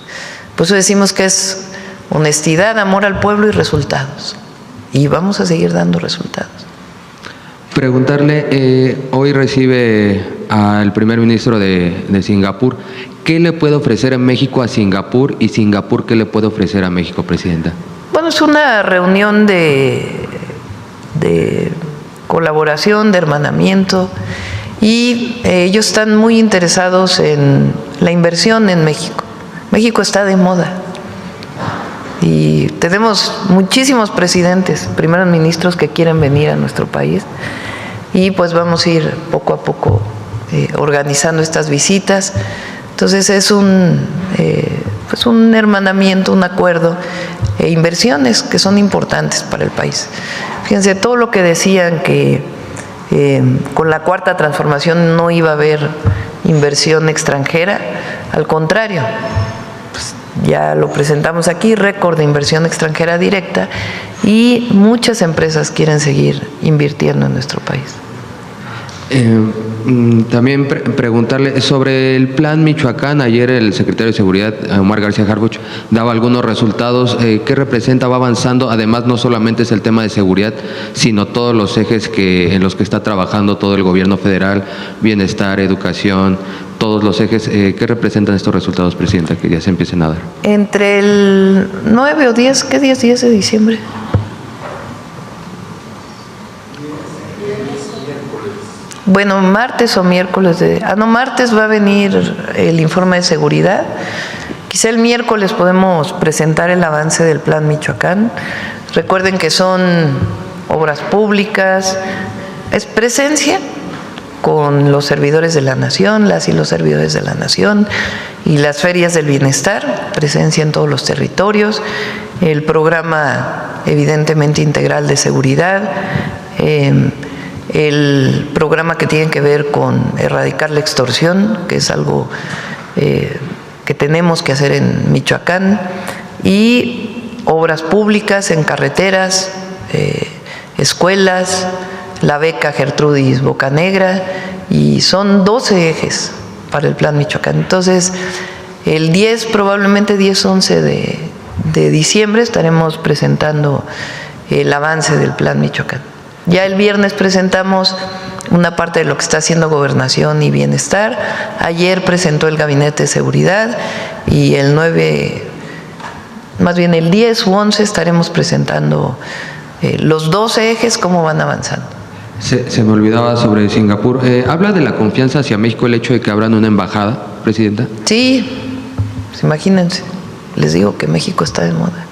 Por eso decimos que es honestidad, amor al pueblo y resultados. Y vamos a seguir dando resultados. Preguntarle, hoy recibe al primer ministro de Singapur. ¿Qué le puede ofrecer a México a Singapur y Singapur qué le puede ofrecer a México, presidenta? Bueno, es una reunión de colaboración, de hermanamiento, y ellos están muy interesados en la inversión en México. México está de moda y tenemos muchísimos presidentes, primeros ministros que quieren venir a nuestro país, y pues vamos a ir poco a poco organizando estas visitas. Entonces es un hermanamiento, un acuerdo e inversiones que son importantes para el país. Fíjense, todo lo que decían que con la cuarta transformación no iba a haber inversión extranjera, al contrario, pues ya lo presentamos aquí, récord de inversión extranjera directa, y muchas empresas quieren seguir invirtiendo en nuestro país. También preguntarle sobre el plan Michoacán. Ayer el secretario de Seguridad, Omar García Harfuch, daba algunos resultados. ¿Qué representa? ¿Va avanzando? Además, no solamente es el tema de seguridad, sino todos los ejes en los que está trabajando todo el gobierno federal: bienestar, educación, todos los ejes. ¿Qué representan estos resultados, Presidenta, que ya se empiecen a dar? Entre el 9 o 10, ¿qué día es 10 de diciembre? Bueno, martes o miércoles martes va a venir el informe de seguridad. Quizá el miércoles podemos presentar el avance del Plan Michoacán. Recuerden que son obras públicas, es presencia con los servidores de la nación, las y los servidores de la nación, y las ferias del bienestar, presencia en todos los territorios, el programa evidentemente integral de seguridad, el programa que tiene que ver con erradicar la extorsión, que es algo que tenemos que hacer en Michoacán, y obras públicas en carreteras, escuelas, la beca Gertrudis Bocanegra, y son 12 ejes para el Plan Michoacán. Entonces, el 10, probablemente 10-11 de diciembre, estaremos presentando el avance del Plan Michoacán. Ya el viernes presentamos una parte de lo que está haciendo Gobernación y Bienestar. Ayer presentó el Gabinete de Seguridad, y el 9, más bien el 10 u 11, estaremos presentando los 12 ejes, cómo van avanzando. Se me olvidaba sobre Singapur. ¿Habla de la confianza hacia México el hecho de que abran una embajada, Presidenta? Sí, pues imagínense, les digo que México está de moda.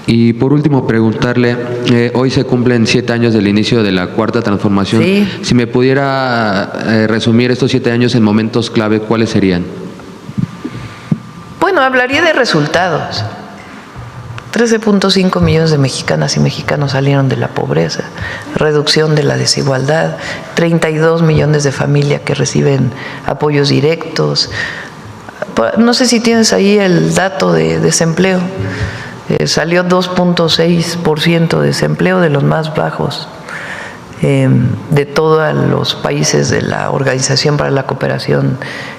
Y por último, preguntarle, hoy se cumplen 7 años del inicio de la Cuarta Transformación. Sí. Si me pudiera resumir estos 7 años en momentos clave, ¿cuáles serían? Bueno, hablaría de resultados. 13.5 millones de mexicanas y mexicanos salieron de la pobreza, reducción de la desigualdad, 32 millones de familias que reciben apoyos directos. No sé si tienes ahí el dato de desempleo. Salió 2.6% de desempleo, de los más bajos de todos los países de la Organización para la Cooperación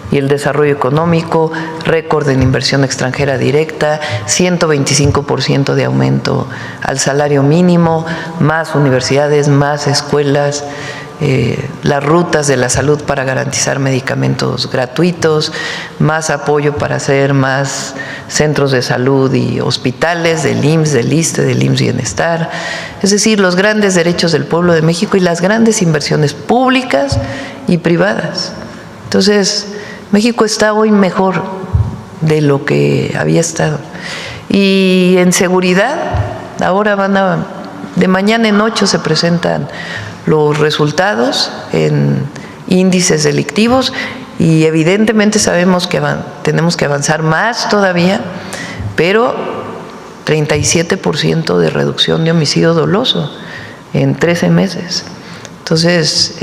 y el Desarrollo Económico, récord en inversión extranjera directa, 125% de aumento al salario mínimo, más universidades, más escuelas, las rutas de la salud para garantizar medicamentos gratuitos, más apoyo para hacer más centros de salud y hospitales del IMSS, del ISSSTE, del IMSS Bienestar, es decir, los grandes derechos del pueblo de México y las grandes inversiones públicas y privadas. Entonces, México está hoy mejor de lo que había estado. Y en seguridad, ahora de mañana en 8 se presentan los resultados en índices delictivos, y evidentemente sabemos que tenemos que avanzar más todavía, pero 37% de reducción de homicidio doloso en 13 meses. Entonces,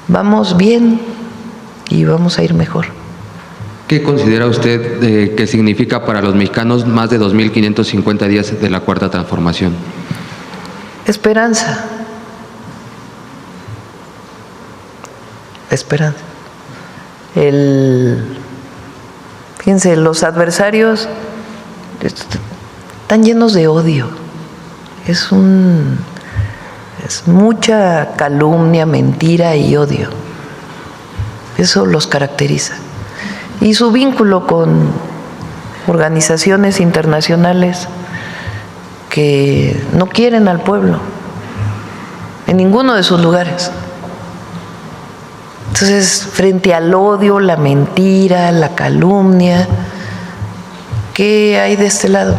vamos bien y vamos a ir mejor. ¿Qué considera usted que significa para los mexicanos más de 2.550 días de la Cuarta Transformación? Esperanza. Esperanza. Fíjense, los adversarios están llenos de odio. Es mucha calumnia, mentira y odio. Eso los caracteriza. Y su vínculo con organizaciones internacionales que no quieren al pueblo en ninguno de sus lugares. Entonces, frente al odio, la mentira, la calumnia, ¿qué hay de este lado?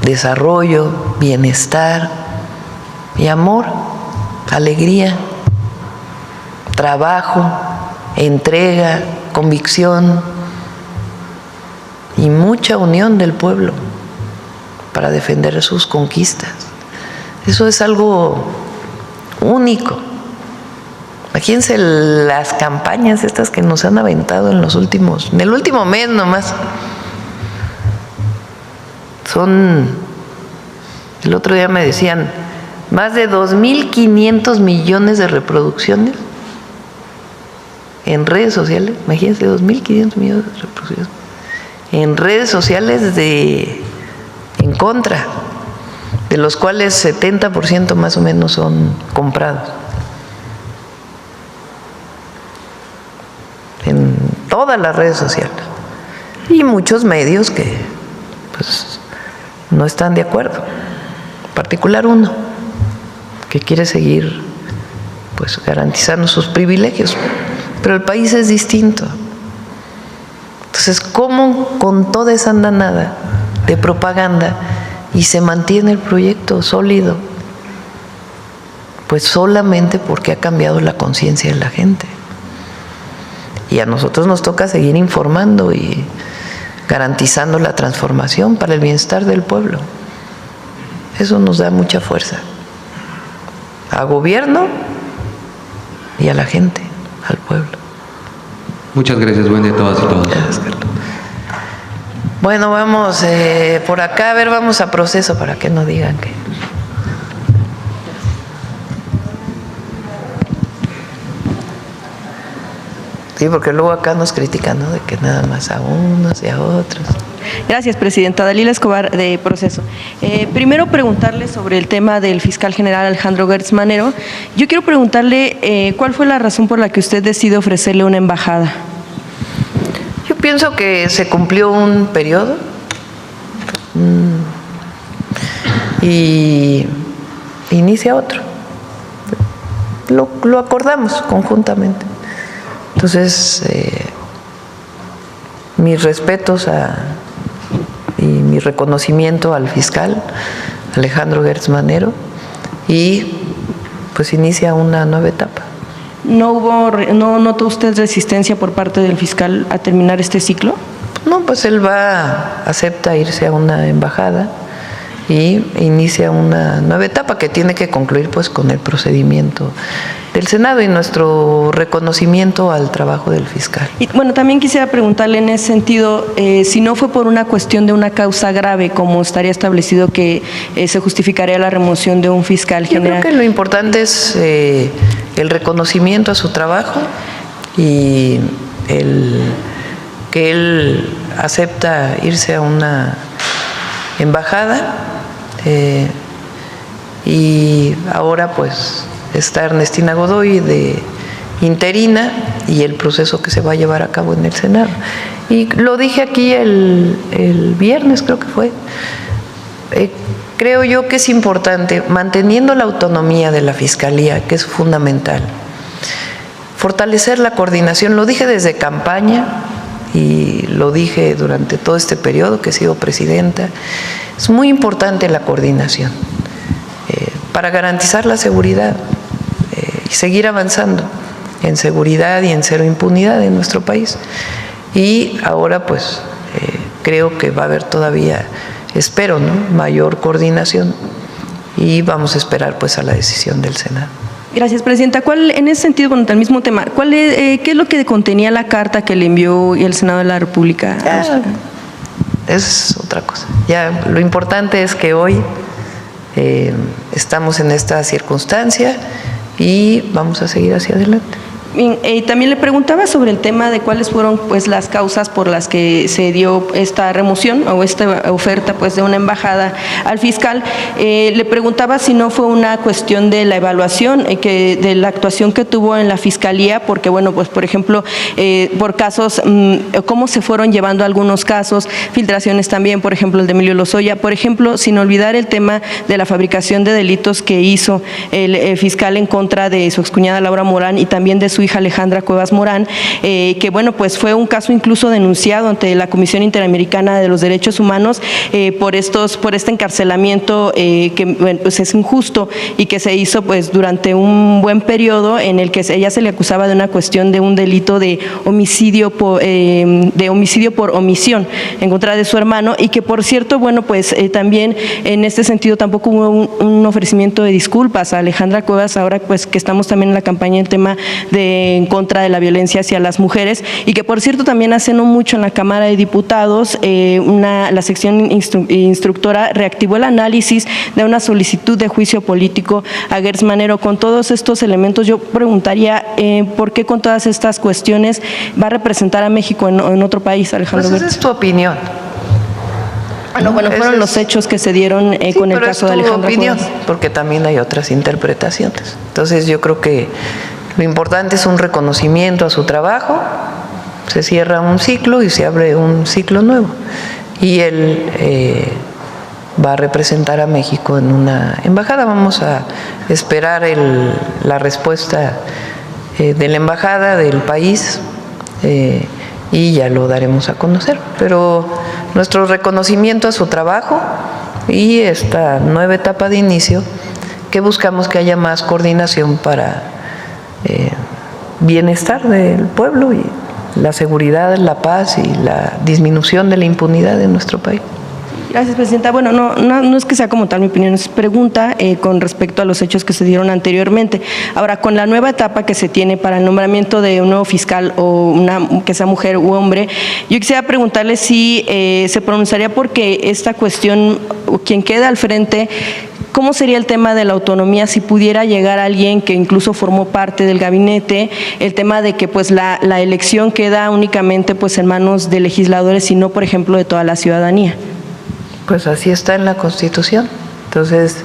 Desarrollo, bienestar y amor, alegría, trabajo, entrega, convicción y mucha unión del pueblo para defender sus conquistas. Eso es algo único. Imagínense las campañas estas que nos han aventado en el último mes nomás. El otro día me decían, más de 2.500 millones de reproducciones en redes sociales. Imagínense, 2.500 millones de reproducciones en redes sociales en contra, de los cuales 70% más o menos son comprados. En todas las redes sociales. Y muchos medios que pues no están de acuerdo. En particular uno que quiere seguir pues garantizando sus privilegios. Pero el país es distinto. Entonces, ¿cómo con toda esa andanada de propaganda y se mantiene el proyecto sólido? Pues solamente porque ha cambiado la conciencia de la gente. Y a nosotros nos toca seguir informando y garantizando la transformación para el bienestar del pueblo. Eso nos da mucha fuerza. Al gobierno y a la gente, al pueblo. Muchas gracias, buen día a todas y todos. Gracias, Carlos. Bueno, vamos por acá, a ver, vamos a proceso para que no digan que... Sí, porque luego acá nos critican, ¿no? De que nada más a unos y a otros. Gracias, Presidenta. Dalila Escobar, de Proceso. Primero, preguntarle sobre el tema del fiscal general Alejandro Gertz Manero. Yo quiero preguntarle cuál fue la razón por la que usted decidió ofrecerle una embajada. Yo pienso que se cumplió un periodo y inicia otro. Lo acordamos conjuntamente. Entonces, mis respetos y mi reconocimiento al fiscal Alejandro Gertz Manero, y pues inicia una nueva etapa. ¿No notó usted resistencia por parte del fiscal a terminar este ciclo? No, pues él acepta irse a una embajada y inicia una nueva etapa que tiene que concluir pues con el procedimiento del Senado y nuestro reconocimiento al trabajo del fiscal. Y bueno, también quisiera preguntarle en ese sentido, si no fue por una cuestión de una causa grave, como estaría establecido que se justificaría la remoción de un fiscal general. Yo creo que lo importante es el reconocimiento a su trabajo y que él acepta irse a una embajada y ahora pues está Ernestina Godoy de interina y el proceso que se va a llevar a cabo en el Senado. Y lo dije aquí el viernes, creo que fue. Creo yo que es importante, manteniendo la autonomía de la Fiscalía, que es fundamental, fortalecer la coordinación. Lo dije desde campaña y lo dije durante todo este periodo que he sido presidenta. Es muy importante la coordinación para garantizar la seguridad y seguir avanzando en seguridad y en cero impunidad en nuestro país. Y ahora pues creo que va a haber todavía, espero, ¿no?, mayor coordinación y vamos a esperar pues a la decisión del Senado. Gracias, Presidenta. En ese sentido, con el mismo tema, ¿qué es lo que contenía la carta que le envió el Senado de la República? Es otra cosa. Ya lo importante es que hoy estamos en esta circunstancia y vamos a seguir hacia adelante. También le preguntaba sobre el tema de cuáles fueron pues las causas por las que se dio esta remoción o esta oferta pues de una embajada al fiscal. Le preguntaba si no fue una cuestión de la evaluación, de la actuación que tuvo en la Fiscalía, porque bueno, pues por ejemplo, por casos, cómo se fueron llevando algunos casos, filtraciones también, por ejemplo el de Emilio Lozoya, por ejemplo, sin olvidar el tema de la fabricación de delitos que hizo el fiscal en contra de su excuñada Laura Morán y también de su hija Alejandra Cuevas Morán, que bueno, pues fue un caso incluso denunciado ante la Comisión Interamericana de los Derechos Humanos por este encarcelamiento que bueno, pues es injusto y que se hizo pues durante un buen periodo en el que ella se le acusaba de una cuestión de un delito de homicidio por omisión en contra de su hermano, y que por cierto, bueno, pues también en este sentido tampoco hubo un ofrecimiento de disculpas a Alejandra Cuevas, ahora pues que estamos también en la campaña en tema de en contra de la violencia hacia las mujeres, y que por cierto también hace no mucho en la Cámara de Diputados la sección instructora reactivó el análisis de una solicitud de juicio político a Gertz Manero. Con todos estos elementos yo preguntaría ¿por qué con todas estas cuestiones va a representar a México en otro país, Alejandro Pues esa Gertz? es tu opinión. Bueno, fueron los hechos que se dieron con el caso de Alejandro opinión, Cuevas. porque también hay otras interpretaciones. Entonces yo creo que lo importante es un reconocimiento a su trabajo, se cierra un ciclo y se abre un ciclo nuevo. Y él va a representar a México en una embajada. Vamos a esperar la respuesta de la embajada del país y ya lo daremos a conocer. Pero nuestro reconocimiento a su trabajo y esta nueva etapa de inicio, que buscamos que haya más coordinación para bienestar del pueblo y la seguridad, la paz y la disminución de la impunidad en nuestro país. Gracias, Presidenta. Bueno, no es que sea como tal mi opinión, es pregunta con respecto a los hechos que se dieron anteriormente. Ahora, con la nueva etapa que se tiene para el nombramiento de un nuevo fiscal o que sea mujer u hombre, yo quisiera preguntarle si se pronunciaría porque esta cuestión, o quien queda al frente, ¿cómo sería el tema de la autonomía si pudiera llegar alguien que incluso formó parte del gabinete? El tema de que pues la elección queda únicamente pues en manos de legisladores y no, por ejemplo, de toda la ciudadanía. Pues así está en la Constitución. Entonces,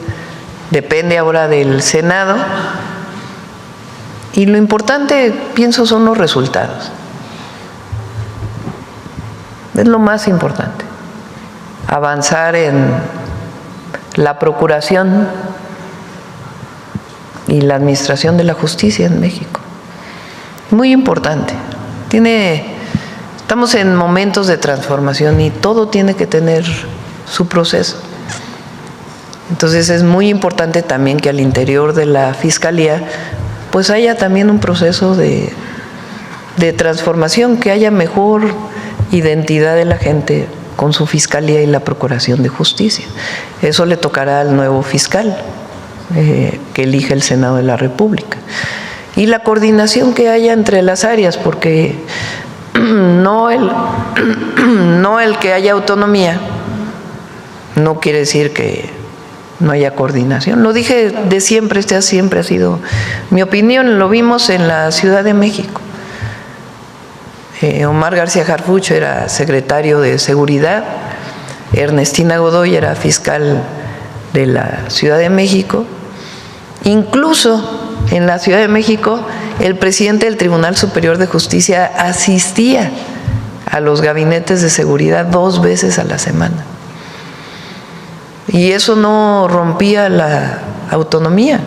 depende ahora del Senado. Y lo importante, pienso, son los resultados. Es lo más importante. Avanzar en la procuración y la administración de la justicia en México. Muy importante. Estamos en momentos de transformación y todo tiene que tener su proceso. Entonces es muy importante también que al interior de la Fiscalía pues haya también un proceso de transformación, que haya mejor identidad de la gente con su Fiscalía y la Procuración de Justicia. Eso le tocará al nuevo fiscal que elige el Senado de la República. Y la coordinación que haya entre las áreas, porque no el que haya autonomía no quiere decir que no haya coordinación. Lo dije de siempre, siempre ha sido mi opinión. Lo vimos en la Ciudad de México. Omar García Harfuch era secretario de Seguridad, Ernestina Godoy era fiscal de la Ciudad de México. Incluso en la Ciudad de México, el presidente del Tribunal Superior de Justicia asistía a los gabinetes de seguridad 2 veces a la semana. Y eso no rompía la autonomía,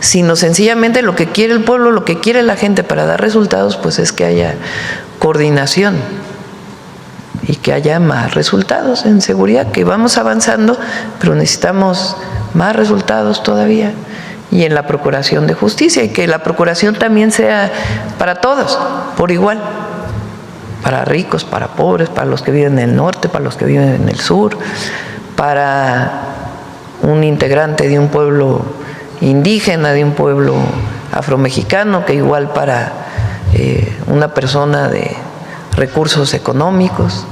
sino sencillamente lo que quiere el pueblo, lo que quiere la gente para dar resultados, pues es que haya coordinación y que haya más resultados en seguridad, que vamos avanzando, pero necesitamos más resultados todavía, y en la procuración de justicia, y que la procuración también sea para todos, por igual, para ricos, para pobres, para los que viven en el norte, para los que viven en el sur, para un integrante de un pueblo indígena, de un pueblo afromexicano, que igual para una persona de recursos económicos,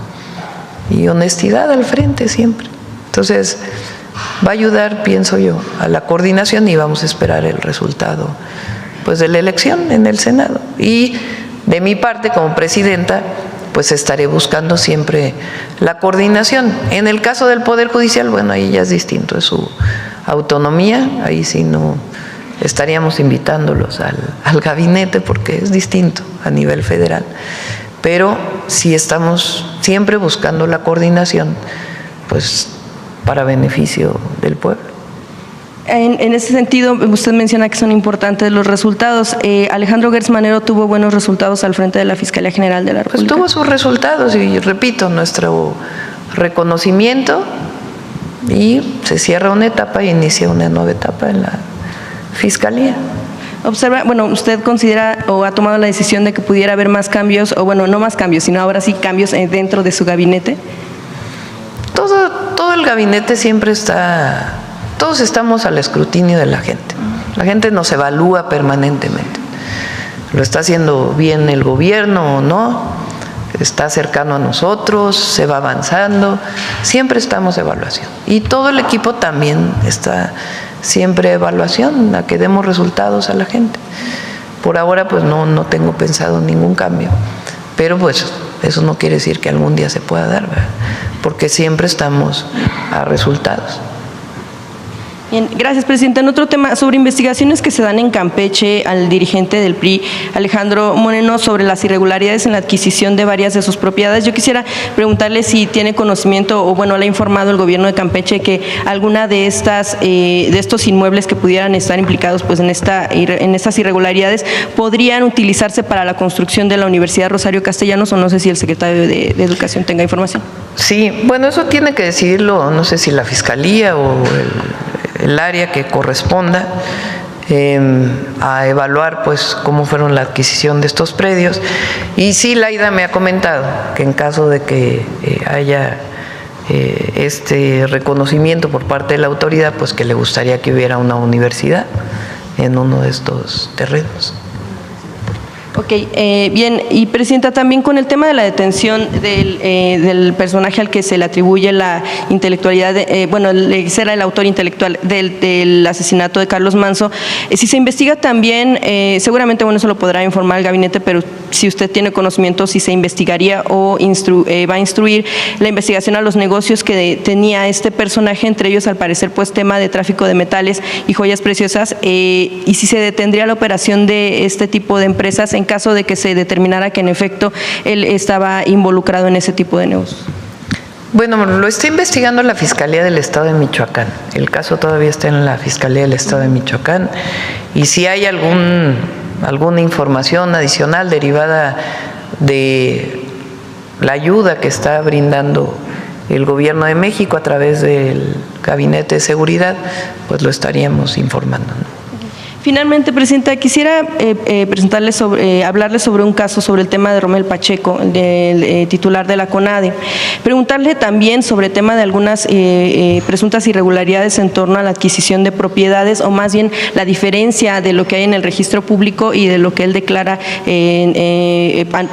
y honestidad al frente siempre. Entonces, va a ayudar, pienso yo, a la coordinación, y vamos a esperar el resultado pues de la elección en el Senado. Y de mi parte, como presidenta, pues estaré buscando siempre la coordinación. En el caso del Poder Judicial, bueno, ahí ya es distinto, es su autonomía, ahí sí no estaríamos invitándolos al gabinete, porque es distinto a nivel federal. Pero sí estamos siempre buscando la coordinación, pues para beneficio del pueblo. En ese sentido, usted menciona que son importantes los resultados. Alejandro Gertz Manero tuvo buenos resultados al frente de la Fiscalía General de la República. Pues tuvo sus resultados y, repito, nuestro reconocimiento, y se cierra una etapa e inicia una nueva etapa en la Fiscalía. Observa, bueno, ¿usted considera o ha tomado la decisión de que pudiera haber más cambios, o bueno, no más cambios, sino ahora sí cambios dentro de su gabinete? Todo el gabinete siempre está, todos estamos al escrutinio de la gente. La gente nos evalúa permanentemente. ¿Lo está haciendo bien el gobierno o no? ¿Está cercano a nosotros? ¿Se va avanzando? Siempre estamos en evaluación. Y todo el equipo también está siempre en evaluación, a que demos resultados a la gente. Por ahora, pues no tengo pensado ningún cambio. Pero pues eso no quiere decir que algún día se pueda dar, ¿verdad? Porque siempre estamos a resultados. Bien, gracias, presidenta. En otro tema, sobre investigaciones que se dan en Campeche al dirigente del PRI, Alejandro Moreno, sobre las irregularidades en la adquisición de varias de sus propiedades. Yo quisiera preguntarle si tiene conocimiento o, bueno, le ha informado el gobierno de Campeche que alguna de estos inmuebles que pudieran estar implicados pues en estas irregularidades podrían utilizarse para la construcción de la Universidad Rosario Castellanos, o no sé si el secretario de Educación tenga información. Sí, bueno, eso tiene que decidirlo, no sé si la Fiscalía o el área que corresponda a evaluar pues cómo fueron la adquisición de estos predios. Y sí, Laida me ha comentado que en caso de que haya este reconocimiento por parte de la autoridad, pues que le gustaría que hubiera una universidad en uno de estos terrenos. Ok, bien, y presidenta, también con el tema de la detención del personaje al que se le atribuye la intelectualidad, será el autor intelectual del asesinato de Carlos Manzo, si se investiga también, seguramente, bueno, eso lo podrá informar el gabinete, pero si usted tiene conocimiento, si se investigaría o va a instruir la investigación a los negocios que tenía este personaje, entre ellos, al parecer, pues, tema de tráfico de metales y joyas preciosas, y si se detendría la operación de este tipo de empresas en caso de que se determinara que en efecto él estaba involucrado en ese tipo de negocios. Bueno, lo está investigando la Fiscalía del Estado de Michoacán. El caso todavía está en la Fiscalía del Estado de Michoacán, y si hay alguna información adicional derivada de la ayuda que está brindando el Gobierno de México a través del Gabinete de Seguridad, pues lo estaríamos informando, ¿no? Finalmente, presidenta, quisiera hablarle sobre un caso, sobre el tema de Romel Pacheco, el titular de la CONADE. Preguntarle también sobre el tema de algunas presuntas irregularidades en torno a la adquisición de propiedades, o más bien la diferencia de lo que hay en el registro público y de lo que él declara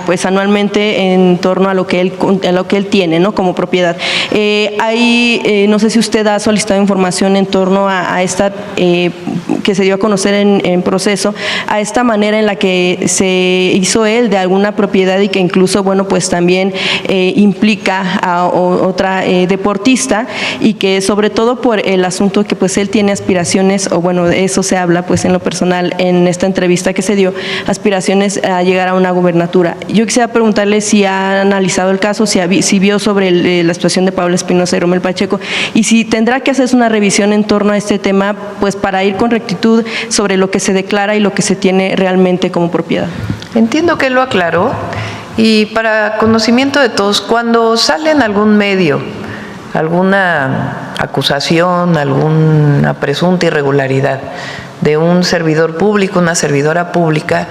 pues anualmente en torno a lo que él tiene, ¿no?, como propiedad. No sé si usted ha solicitado información en torno a esta que se dio a conocer en proceso, a esta manera en la que se hizo él de alguna propiedad, y que incluso, bueno, pues también implica a otra deportista, y que sobre todo por el asunto que pues él tiene aspiraciones, o bueno, de eso se habla pues en lo personal en esta entrevista que se dio, aspiraciones a llegar a una gubernatura. Yo quisiera preguntarle si ha analizado el caso, si vio sobre la situación de Pablo Espinosa y Romel Pacheco, y si tendrá que hacerse una revisión en torno a este tema, pues para ir con rectitud sobre lo que se declara y lo que se tiene realmente como propiedad. Entiendo que lo aclaró, y para conocimiento de todos, cuando sale en algún medio alguna acusación, alguna presunta irregularidad de un servidor público, una servidora pública,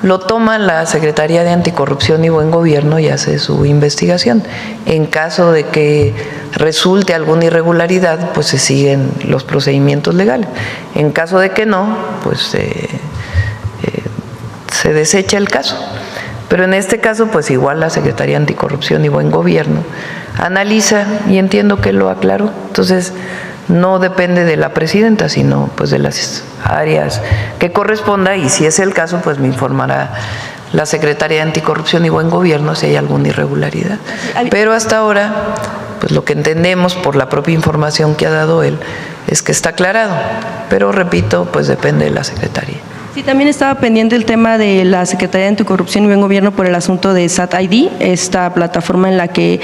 lo toma la Secretaría de Anticorrupción y Buen Gobierno y hace su investigación. En caso de que resulte alguna irregularidad, pues se siguen los procedimientos legales. En caso de que no, pues se desecha el caso. Pero en este caso, pues igual la Secretaría de Anticorrupción y Buen Gobierno analiza, y entiendo que lo aclaró. Entonces, no depende de la presidenta, sino pues de las áreas que corresponda, y si es el caso, pues me informará la Secretaría de Anticorrupción y Buen Gobierno si hay alguna irregularidad. Pero hasta ahora, pues lo que entendemos por la propia información que ha dado él es que está aclarado, pero repito, pues depende de la Secretaría. Sí, también estaba pendiente el tema de la Secretaría de Anticorrupción y Buen Gobierno por el asunto de SAT-ID, esta plataforma en la que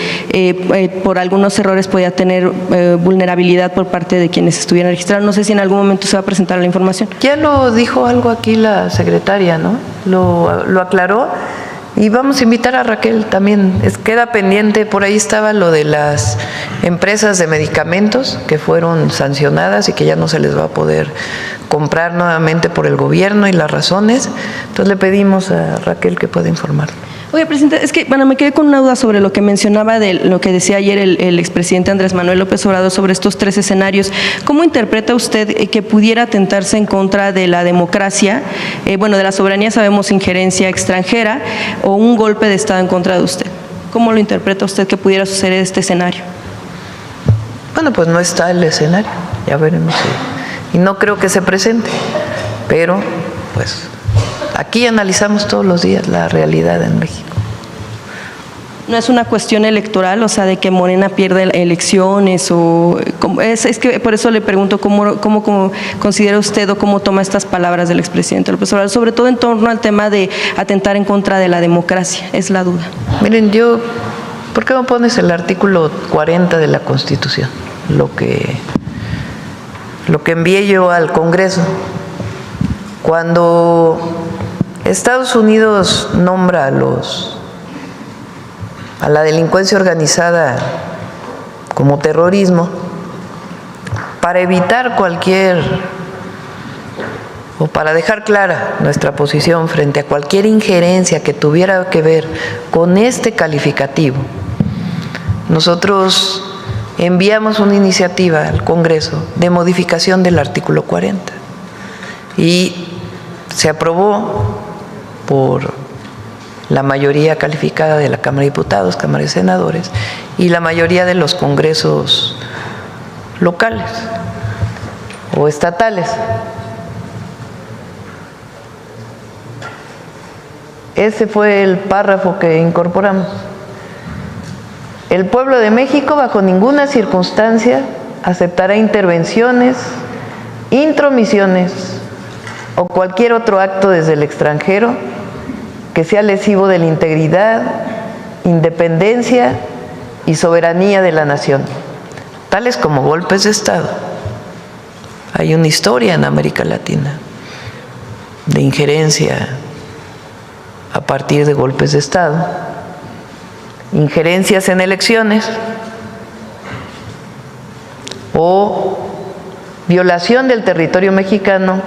por algunos errores podía tener vulnerabilidad por parte de quienes estuvieran registrados. No sé si en algún momento se va a presentar la información. Ya lo dijo algo aquí la secretaria, ¿no? Lo aclaró, y vamos a invitar a Raquel también. Queda pendiente, por ahí estaba lo de las empresas de medicamentos que fueron sancionadas y que ya no se les va a poder comprar nuevamente por el gobierno y las razones. Entonces le pedimos a Raquel que pueda informar. Oye, Presidenta, es que, bueno, me quedé con una duda sobre lo que mencionaba de lo que decía ayer el expresidente Andrés Manuel López Obrador sobre estos 3 escenarios. ¿Cómo interpreta usted que pudiera atentarse en contra de la democracia, bueno, de la soberanía sabemos injerencia extranjera, o un golpe de Estado en contra de usted? ¿Cómo lo interpreta usted que pudiera suceder este escenario? Bueno, pues no está el escenario, ya veremos. Y no creo que se presente, pero pues aquí analizamos todos los días la realidad en México. ¿No es una cuestión electoral, o sea, de que Morena pierde elecciones? O es que por eso le pregunto cómo considera usted o cómo toma estas palabras del expresidente López Obrador, sobre todo en torno al tema de atentar en contra de la democracia, es la duda. Miren, ¿por qué no pones el artículo 40 de la Constitución? Lo que envié yo al Congreso. Cuando Estados Unidos nombra a la delincuencia organizada como terrorismo, para evitar o para dejar clara nuestra posición frente a cualquier injerencia que tuviera que ver con este calificativo, nosotros enviamos una iniciativa al Congreso de modificación del artículo 40 y se aprobó por la mayoría calificada de la Cámara de Diputados, Cámara de Senadores y la mayoría de los congresos locales o estatales. Ese fue el párrafo que incorporamos. El pueblo de México bajo ninguna circunstancia aceptará intervenciones, intromisiones o cualquier otro acto desde el extranjero que sea lesivo de la integridad, independencia y soberanía de la nación, tales como golpes de Estado. Hay una historia en América Latina de injerencia a partir de golpes de Estado, injerencias en elecciones o violación del territorio mexicano,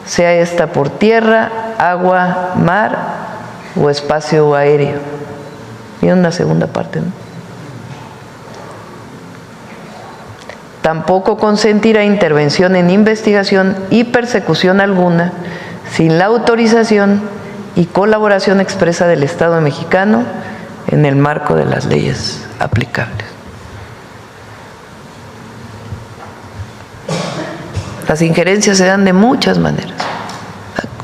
sea esta por tierra, agua, mar o espacio aéreo. Y una segunda parte, ¿no? Tampoco consentirá intervención en investigación y persecución alguna sin la autorización y colaboración expresa del Estado mexicano en el marco de las leyes aplicables. Las injerencias se dan de muchas maneras.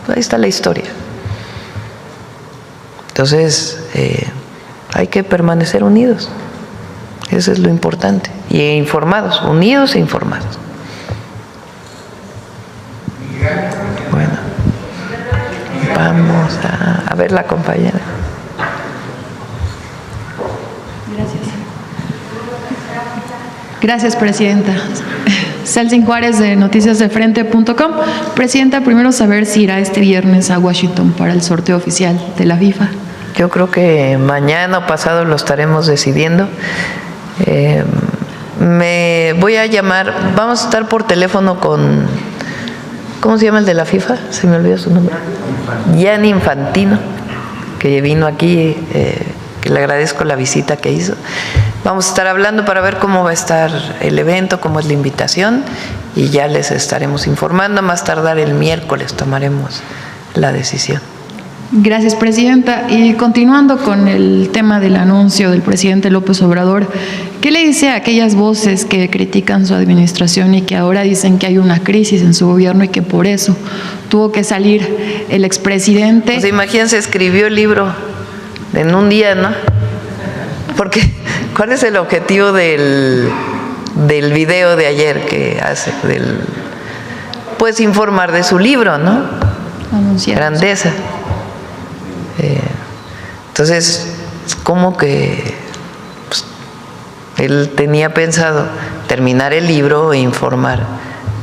Ahí está la historia. Entonces, hay que permanecer unidos. Eso es lo importante. Y informados, unidos e informados. Bueno, vamos a ver la compañera. Gracias, Presidenta. Celsin Juárez de noticiasdefrente.com. Presidenta, primero saber si irá este viernes a Washington para el sorteo oficial de la FIFA. Yo creo que mañana o pasado lo estaremos decidiendo. Me voy a llamar, vamos a estar por teléfono con, ¿cómo se llama el de la FIFA? Se me olvidó su nombre. Gianni Infantino, que vino aquí, que le agradezco la visita que hizo. Vamos a estar hablando para ver cómo va a estar el evento, cómo es la invitación y ya les estaremos informando. A más tardar el miércoles tomaremos la decisión. Gracias, Presidenta. Y continuando con el tema del anuncio del presidente López Obrador, ¿qué le dice a aquellas voces que critican su administración y que ahora dicen que hay una crisis en su gobierno y que por eso tuvo que salir el expresidente? Pues imagínense, escribió el libro en un día, ¿no? Porque, ¿cuál es el objetivo del video de ayer que hace? Pues informar de su libro, ¿no? Anunciar. Grandeza. Entonces, como que pues, él tenía pensado terminar el libro e informar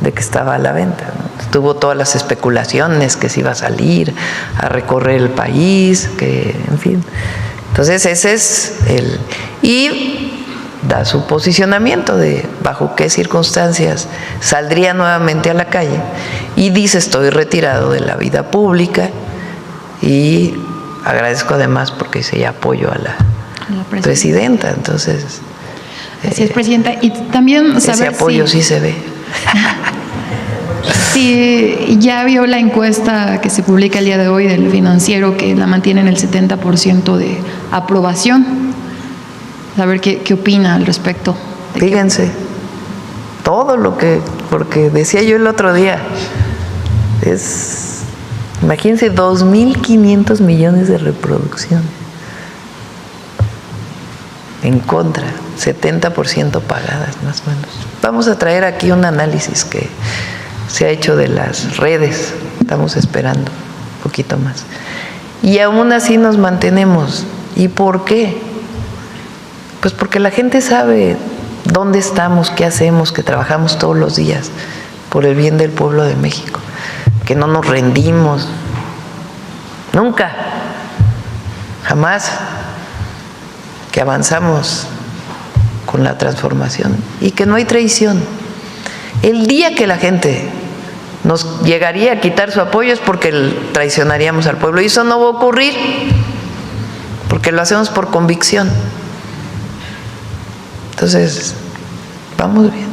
de que estaba a la venta, ¿no? Tuvo todas las especulaciones que se iba a salir a recorrer el país, que en fin. Entonces ese es y da su posicionamiento de bajo qué circunstancias saldría nuevamente a la calle y dice: estoy retirado de la vida pública, y agradezco además porque dice apoyo a la presidenta. Entonces, así es, presidenta. Y también saber ese apoyo sí se ve. Si ya vio la encuesta que se publica el día de hoy del Financiero, que la mantiene en el 70% de aprobación, saber qué opina al respecto. Fíjense, todo lo que, porque decía yo el otro día, imagínense, 2.500 millones de reproducción. En contra, 70% pagadas, más o menos. Vamos a traer aquí un análisis que se ha hecho de las redes. Estamos esperando un poquito más. Y aún así nos mantenemos. ¿Y por qué? Pues porque la gente sabe dónde estamos, qué hacemos, que trabajamos todos los días por el bien del pueblo de México, que no nos rendimos. Nunca. Jamás. Que avanzamos con la transformación y que no hay traición. El día que la gente nos llegaría a quitar su apoyo es porque traicionaríamos al pueblo, y eso no va a ocurrir porque lo hacemos por convicción. Entonces, vamos bien.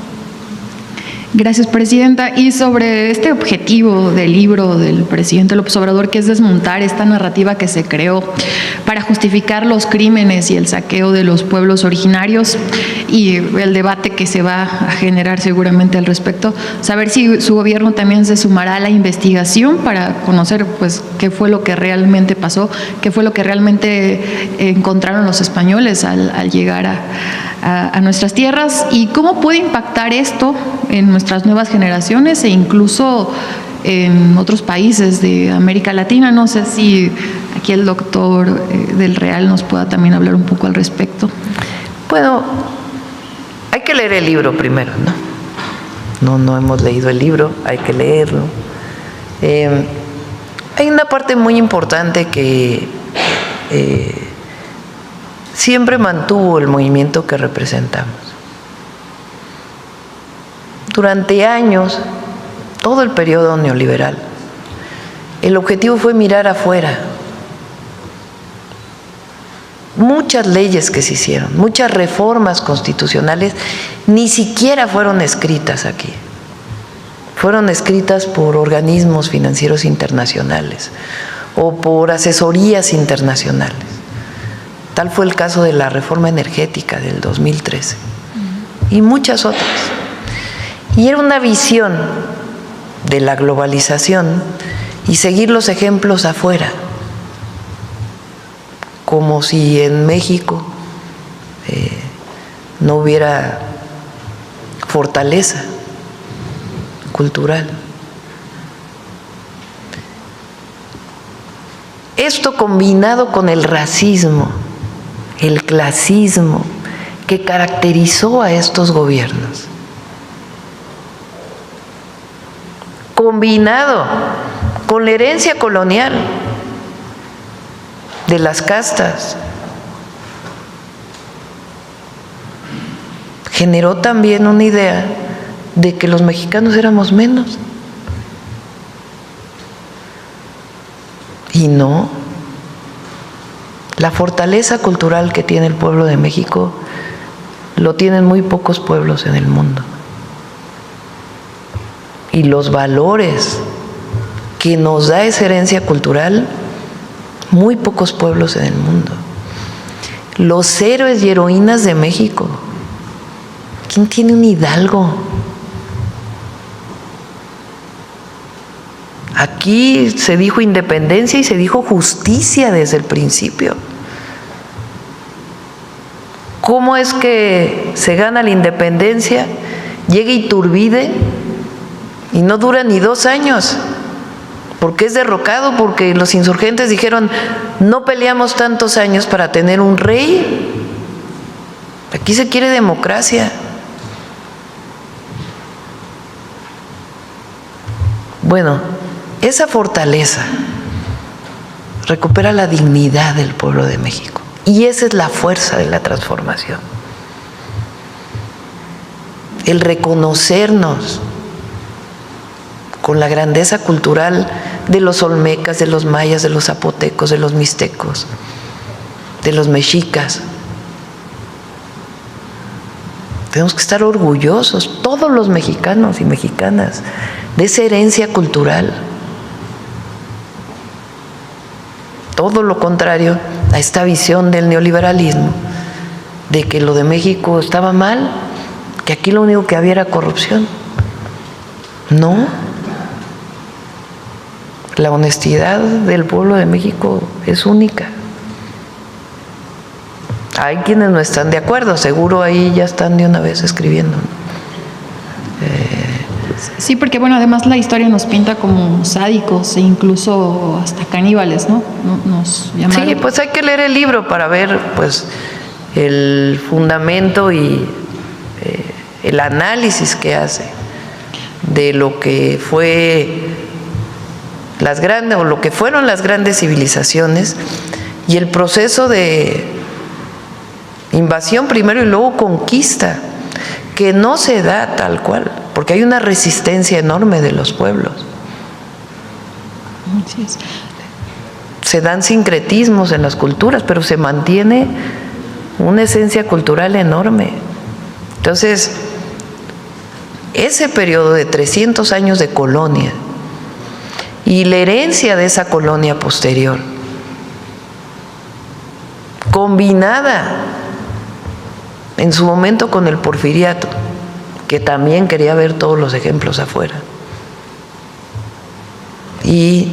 Gracias, presidenta. Y sobre este objetivo del libro del presidente López Obrador, que es desmontar esta narrativa que se creó para justificar los crímenes y el saqueo de los pueblos originarios, y el debate que se va a generar seguramente al respecto, saber si su gobierno también se sumará a la investigación para conocer pues qué fue lo que realmente pasó, qué fue lo que realmente encontraron los españoles al llegar a nuestras tierras, y cómo puede impactar esto en nuestras nuevas generaciones e incluso en otros países de América Latina. No sé si aquí el doctor del Real nos pueda también hablar un poco al respecto. Bueno, hay que leer el libro primero, ¿no? No hemos leído el libro, hay que leerlo. Hay una parte muy importante que siempre mantuvo el movimiento que representamos. Durante años, todo el periodo neoliberal, el objetivo fue mirar afuera. Muchas leyes que se hicieron, muchas reformas constitucionales, ni siquiera fueron escritas aquí. Fueron escritas por organismos financieros internacionales o por asesorías internacionales. Tal fue el caso de la reforma energética del 2013 y muchas otras. Y era una visión de la globalización y seguir los ejemplos afuera, como si en México no hubiera fortaleza cultural. Esto combinado con el racismo, el clasismo que caracterizó a estos gobiernos, combinado con la herencia colonial de las castas, generó también una idea de que los mexicanos éramos menos. Y no. La fortaleza cultural que tiene el pueblo de México lo tienen muy pocos pueblos en el mundo. Y los valores que nos da esa herencia cultural, muy pocos pueblos en el mundo. Los héroes y heroínas de México. ¿Quién tiene un hidalgo? Aquí se dijo independencia y se dijo justicia desde el principio. ¿Cómo es que se gana la independencia? Llega Iturbide y no dura ni 2 años, porque es derrocado, porque los insurgentes dijeron: no peleamos tantos años para tener un rey. Aquí se quiere democracia. Bueno, esa fortaleza recupera la dignidad del pueblo de México, y esa es la fuerza de la transformación. el reconocernos con la grandeza cultural de los olmecas, de los mayas, de los zapotecos, de los mixtecos, de los mexicas. Tenemos que estar orgullosos, todos los mexicanos y mexicanas, de esa herencia cultural. Todo lo contrario a esta visión del neoliberalismo, de que lo de México estaba mal, que aquí lo único que había era corrupción. No. La honestidad del pueblo de México es única. Hay quienes no están de acuerdo, seguro ahí ya están de una vez escribiendo. Sí, porque bueno, además la historia nos pinta como sádicos e incluso hasta caníbales, ¿no? Nos llamaron. Sí, pues hay que leer el libro para ver pues el fundamento y el análisis que hace de lo que fue las grandes o lo que fueron las grandes civilizaciones y el proceso de invasión primero y luego conquista, que no se da tal cual, porque hay una resistencia enorme de los pueblos. Así es. Se dan sincretismos en las culturas, pero se mantiene una esencia cultural enorme. Entonces, ese periodo de 300 años de colonia y la herencia de esa colonia posterior, combinada en su momento con el porfiriato, que también quería ver todos los ejemplos afuera, y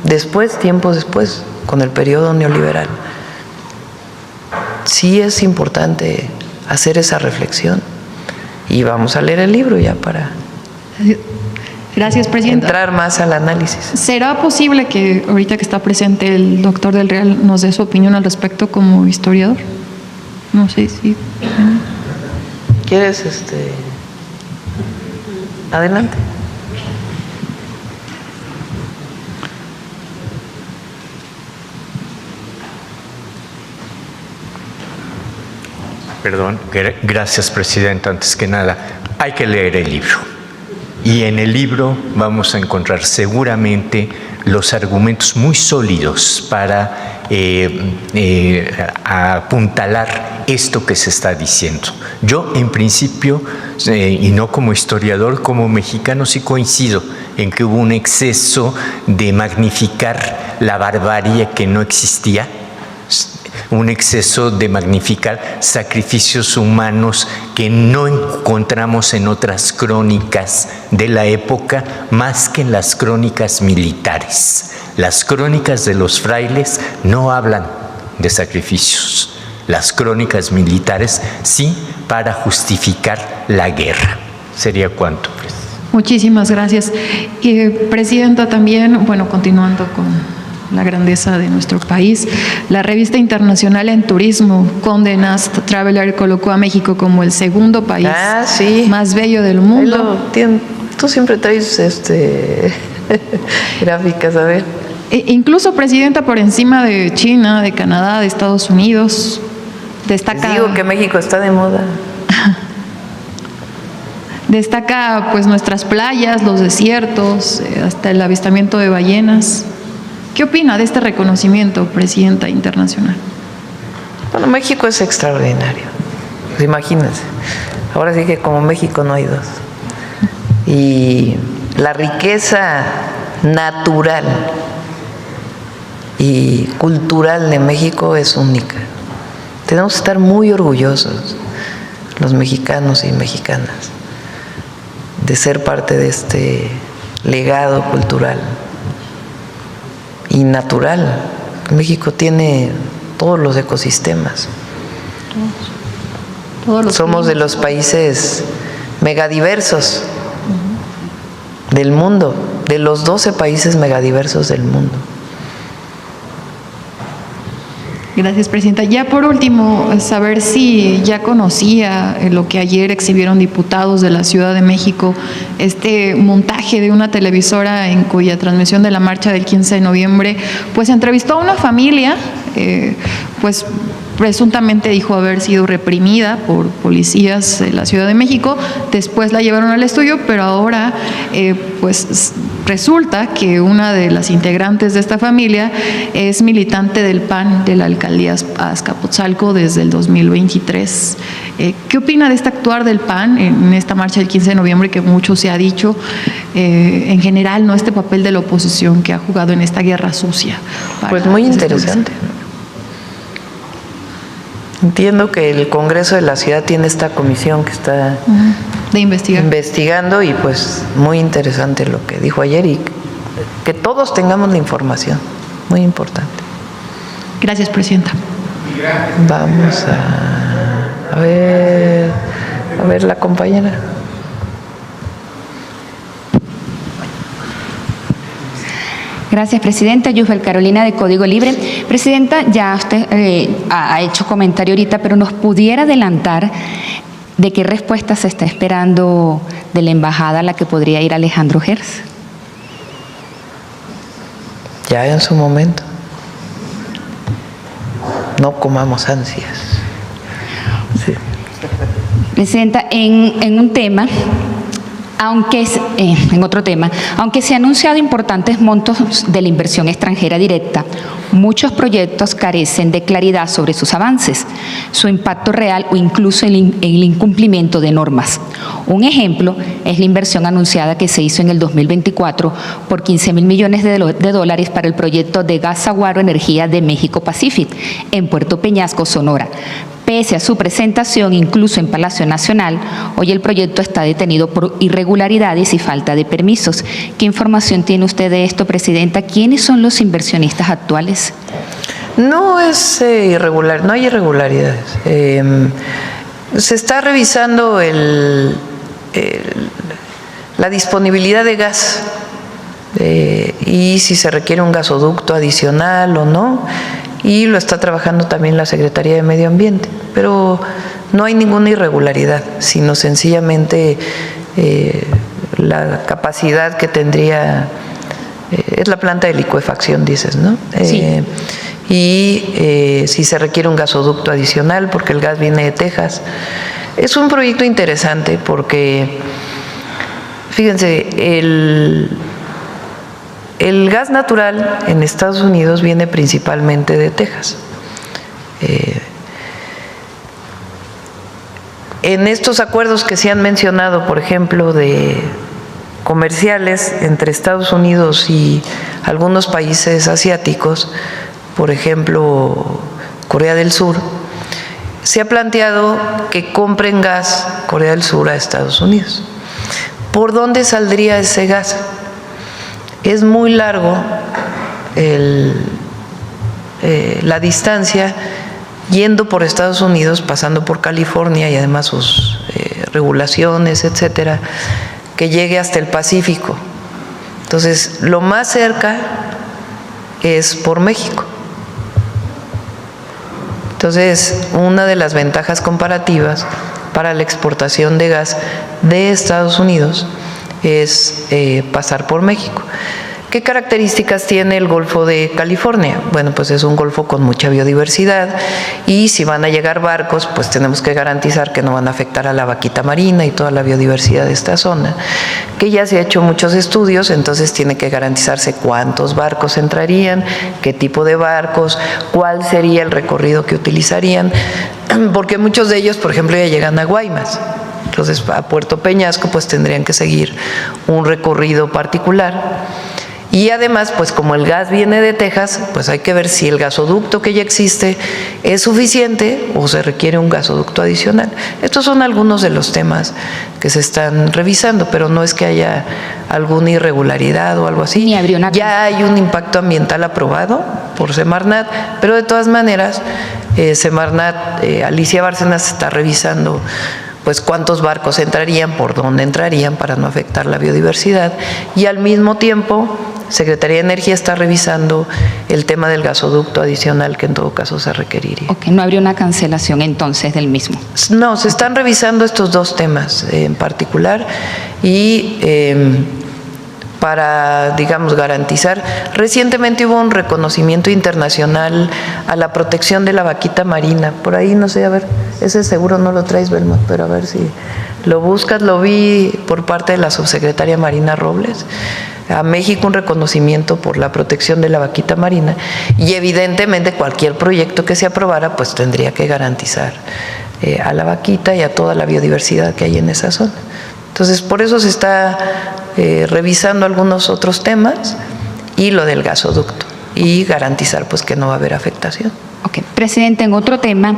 después, tiempos después, con el periodo neoliberal, sí es importante hacer esa reflexión. Y vamos a leer el libro ya para Gracias, Presidenta. entrar más al análisis. ¿Será posible que ahorita que está presente el doctor Del Real nos dé su opinión al respecto como historiador? No sé si... ¿Quieres adelante? Perdón, gracias, Presidenta. Antes que nada, hay que leer el libro. Y en el libro vamos a encontrar seguramente los argumentos muy sólidos para apuntalar esto que se está diciendo. Yo, en principio, y no como historiador, como mexicano, sí coincido en que hubo un exceso de magnificar la barbarie que no existía, un exceso de magnificar sacrificios humanos que no encontramos en otras crónicas de la época más que en las crónicas militares. Las crónicas de los frailes no hablan de sacrificios. Las crónicas militares sí, para justificar la guerra. Sería cuanto, Presidenta. Muchísimas gracias. Presidenta, también, bueno, continuando con la grandeza de nuestro país, la revista internacional en turismo, Condé Nast Traveler, colocó a México como el segundo país más bello del mundo. Tú siempre traes gráficas, a ver. Incluso, Presidenta, por encima de China, de Canadá, de Estados Unidos, destaca... Les digo que México está de moda. Destaca pues nuestras playas, los desiertos, hasta el avistamiento de ballenas. ¿Qué opina de este reconocimiento, Presidenta, internacional? Bueno, México es extraordinario. Pues imagínense. Ahora sí que como México no hay dos. Y la riqueza natural y cultural de México es única. Tenemos que estar muy orgullosos, los mexicanos y mexicanas, de ser parte de este legado cultural y natural. México tiene todos los ecosistemas. Somos de los países megadiversos del mundo, de los 12 países megadiversos del mundo. Gracias, Presidenta. Ya por último, saber si ya conocía lo que ayer exhibieron diputados de la Ciudad de México, este montaje de una televisora en cuya transmisión de la marcha del 15 de noviembre, pues entrevistó a una familia, pues presuntamente dijo haber sido reprimida por policías de la Ciudad de México, después la llevaron al estudio, pero ahora pues resulta que una de las integrantes de esta familia es militante del PAN de la alcaldía Azcapotzalco desde el 2023. ¿Qué opina de este actuar del PAN en esta marcha del 15 de noviembre que mucho se ha dicho en general, no este papel de la oposición que ha jugado en esta guerra sucia? Pues muy interesante. Entiendo que el Congreso de la Ciudad tiene esta comisión que está de investigando y pues muy interesante lo que dijo ayer y que todos tengamos la información, muy importante. Gracias, Presidenta. Vamos a ver la compañera. Gracias, Presidenta. Yusbel Carolina, de Código Libre. Presidenta, ya usted ha hecho comentario ahorita, pero ¿nos pudiera adelantar de qué respuesta se está esperando de la embajada a la que podría ir Alejandro Gers? Ya en su momento. No comamos ansias. Sí. Presidenta, en un tema, en otro tema, aunque se han anunciado importantes montos de la inversión extranjera directa, muchos proyectos carecen de claridad sobre sus avances, su impacto real o incluso el incumplimiento de normas. Un ejemplo es la inversión anunciada que se hizo en el 2024 por 15.000 millones de dólares para el proyecto de Gas Saguaro Energía de México Pacific en Puerto Peñasco, Sonora. Pese a su presentación, incluso en Palacio Nacional, hoy el proyecto está detenido por irregularidades y falta de permisos. ¿Qué información tiene usted de esto, Presidenta? ¿Quiénes son los inversionistas actuales? No es irregular, no hay irregularidades. Se está revisando la disponibilidad de gas y si se requiere un gasoducto adicional o no. Y lo está trabajando también la Secretaría de Medio Ambiente, pero no hay ninguna irregularidad, sino sencillamente la capacidad que tendría, es la planta de licuefacción, dices, ¿no? Sí. Y si se requiere un gasoducto adicional, porque el gas viene de Texas. Es un proyecto interesante porque, fíjense, el gas natural en Estados Unidos viene principalmente de Texas. En estos acuerdos que se han mencionado, por ejemplo, de comerciales entre Estados Unidos y algunos países asiáticos, por ejemplo, Corea del Sur, se ha planteado que compren gas Corea del Sur a Estados Unidos. ¿Por dónde saldría ese gas? Es muy largo la distancia yendo por Estados Unidos, pasando por California y además sus regulaciones, etcétera, que llegue hasta el Pacífico. Entonces, lo más cerca es por México. Entonces, una de las ventajas comparativas para la exportación de gas de Estados Unidos es pasar por México. ¿Qué características tiene el Golfo de California? Bueno, pues es un golfo con mucha biodiversidad y si van a llegar barcos, pues tenemos que garantizar que no van a afectar a la vaquita marina y toda la biodiversidad de esta zona, que ya se ha hecho muchos estudios, entonces tiene que garantizarse cuántos barcos entrarían, qué tipo de barcos, cuál sería el recorrido que utilizarían, porque muchos de ellos, por ejemplo, ya llegan a Guaymas. Entonces, a Puerto Peñasco, pues tendrían que seguir un recorrido particular. Y además, pues como el gas viene de Texas, pues hay que ver si el gasoducto que ya existe es suficiente o se requiere un gasoducto adicional. Estos son algunos de los temas que se están revisando, pero no es que haya alguna irregularidad o algo así. Ya hay un impacto ambiental aprobado por Semarnat, pero de todas maneras, Semarnat, Alicia Bárcenas está revisando pues cuántos barcos entrarían, por dónde entrarían para no afectar la biodiversidad y al mismo tiempo Secretaría de Energía está revisando el tema del gasoducto adicional que en todo caso se requeriría. Ok, no habría una cancelación entonces del mismo. No, se están revisando estos dos temas en particular y para, digamos, garantizar. Recientemente hubo un reconocimiento internacional a la protección de la vaquita marina. Por ahí, no sé, a ver, ese seguro no lo traes, Belmont, pero a ver si lo buscas. Lo vi por parte de la subsecretaria Marina Robles. A México un reconocimiento por la protección de la vaquita marina, y evidentemente cualquier proyecto que se aprobara pues tendría que garantizar a la vaquita y a toda la biodiversidad que hay en esa zona. Entonces, por eso se está revisando algunos otros temas y lo del gasoducto, y garantizar pues que no va a haber afectación. Ok, presidente, en otro tema,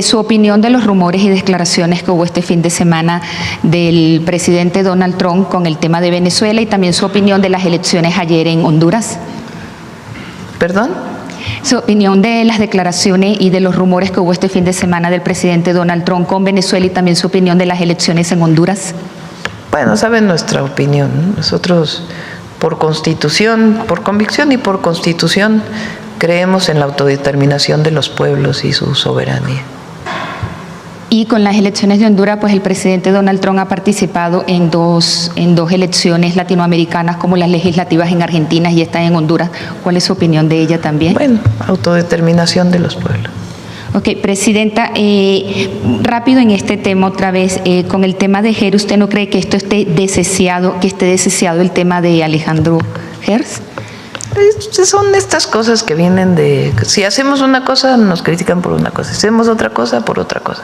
su opinión de los rumores y declaraciones que hubo este fin de semana del presidente Donald Trump con el tema de Venezuela, y también su opinión de las elecciones ayer en Honduras. ¿Perdón? Su opinión de las declaraciones y de los rumores que hubo este fin de semana del presidente Donald Trump con Venezuela, y también su opinión de las elecciones en Honduras. Bueno, saben nuestra opinión. Nosotros, por constitución, por convicción y por constitución, creemos en la autodeterminación de los pueblos y su soberanía. Y con las elecciones de Honduras, pues el presidente Donald Trump ha participado en dos elecciones latinoamericanas, como las legislativas en Argentina, y está en Honduras. ¿Cuál es su opinión de ella también? Bueno, autodeterminación de los pueblos. Ok, presidenta, rápido en este tema otra vez, con el tema de Gers, ¿usted no cree que esto esté deseado el tema de Alejandro Gers? Son estas cosas que vienen de, si hacemos una cosa nos critican por una cosa, si hacemos otra cosa por otra cosa.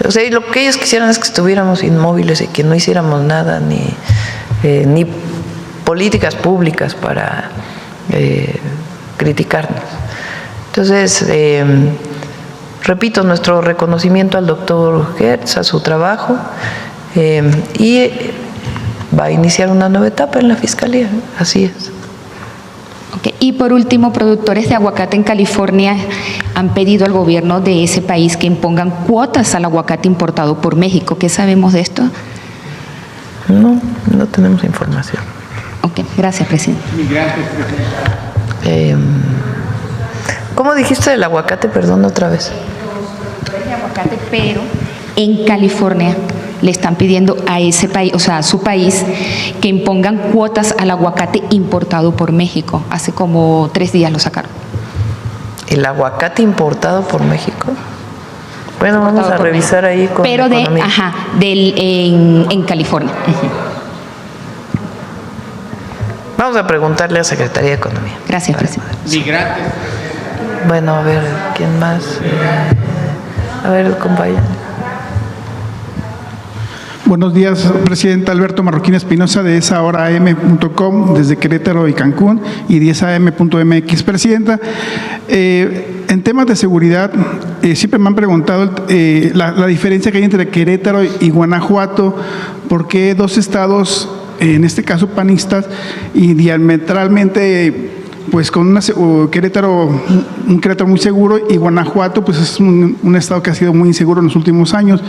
O sea, lo que ellos quisieran es que estuviéramos inmóviles y que no hiciéramos nada, ni políticas públicas para criticarnos. Entonces, repito, nuestro reconocimiento al doctor Gers, a su trabajo, y va a iniciar una nueva etapa en la Fiscalía, así es. Okay. Y por último, productores de aguacate en California han pedido al gobierno de ese país que impongan cuotas al aguacate importado por México. ¿Qué sabemos de esto? No tenemos información. Ok, gracias, presidente. Gracias, presidenta. ¿Cómo dijiste del aguacate? Perdón, otra vez. Productores de aguacate, pero en California le están pidiendo a ese país, o sea, a su país, que impongan cuotas al aguacate importado por México. Hace como 3 días lo sacaron. ¿El aguacate importado por México? Bueno, vamos a revisar ahí con Economía. En California. Vamos a preguntarle a Secretaría de Economía. Gracias, presidente. Migrantes. Bueno, a ver, ¿quién más? A ver, compañero. Buenos días, presidenta. Alberto Marroquín Espinosa, de esahorAM.com, desde Querétaro y Cancún, y 10am.mx. Presidenta, en temas de seguridad, siempre me han preguntado la diferencia que hay entre Querétaro y Guanajuato. ¿Por qué 2 estados, en este caso panistas, y diametralmente, pues con un Querétaro muy seguro, y Guanajuato pues es un estado que ha sido muy inseguro en los últimos años?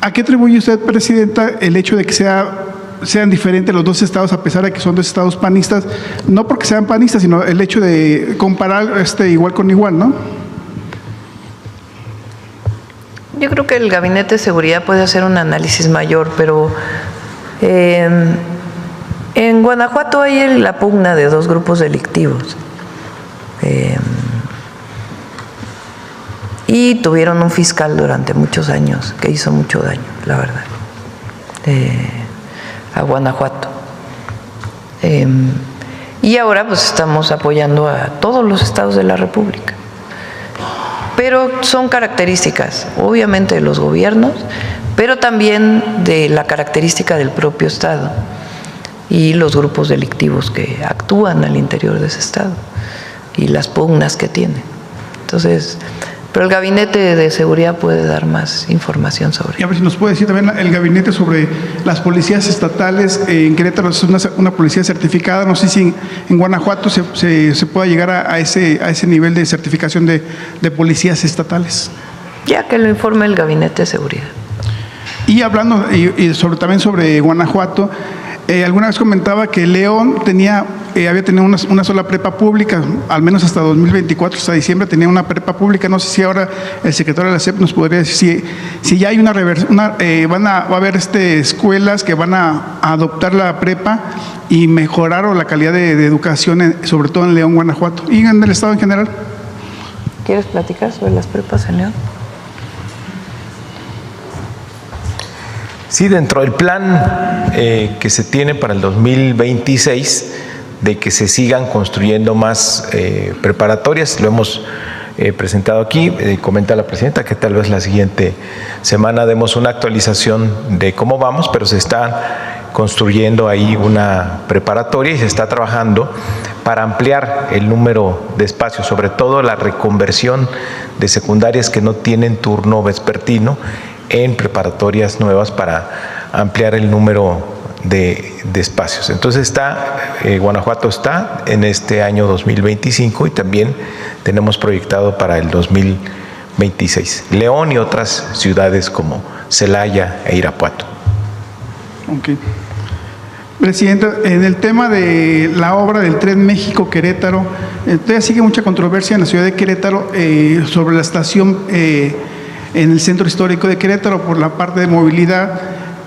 ¿A qué atribuye usted, presidenta, el hecho de que sean diferentes los 2 estados, a pesar de que son 2 estados panistas? No porque sean panistas, sino el hecho de comparar igual con igual, ¿no? Yo creo que el Gabinete de Seguridad puede hacer un análisis mayor, pero en Guanajuato hay la pugna de 2 grupos delictivos. Y tuvieron un fiscal durante muchos años que hizo mucho daño, la verdad, a Guanajuato. Y ahora pues estamos apoyando a todos los estados de la República. Pero son características, obviamente, de los gobiernos, pero también de la característica del propio estado y los grupos delictivos que actúan al interior de ese estado y las pugnas que tienen. Entonces, pero el Gabinete de Seguridad puede dar más información sobre. Y a ver si nos puede decir también el Gabinete sobre las policías estatales. En Querétaro es una policía certificada. No sé si en Guanajuato se pueda llegar a ese nivel de certificación de policías estatales. Ya que lo informe el Gabinete de Seguridad. Y hablando también sobre Guanajuato, Alguna vez comentaba que León había tenido una sola prepa pública, al menos hasta 2024, hasta diciembre tenía una prepa pública. No sé si ahora el secretario de la SEP nos podría decir si ya hay una reversión, va a haber escuelas que van a adoptar la prepa y mejorar la calidad de educación, sobre todo en León, Guanajuato y en el estado en general. ¿Quieres platicar sobre las prepas en León? Sí, dentro del plan que se tiene para el 2026, de que se sigan construyendo más preparatorias, lo hemos presentado aquí, comenta la presidenta que tal vez la siguiente semana demos una actualización de cómo vamos, pero se está construyendo ahí una preparatoria y se está trabajando para ampliar el número de espacios, sobre todo la reconversión de secundarias que no tienen turno vespertino en preparatorias nuevas para ampliar el número de espacios. Entonces Guanajuato está en este año 2025 y también tenemos proyectado para el 2026. León y otras ciudades como Celaya e Irapuato. Okay. Presidenta, en el tema de la obra del Tren México-Querétaro, todavía sigue mucha controversia en la ciudad de Querétaro sobre la estación en el centro histórico de Querétaro por la parte de movilidad.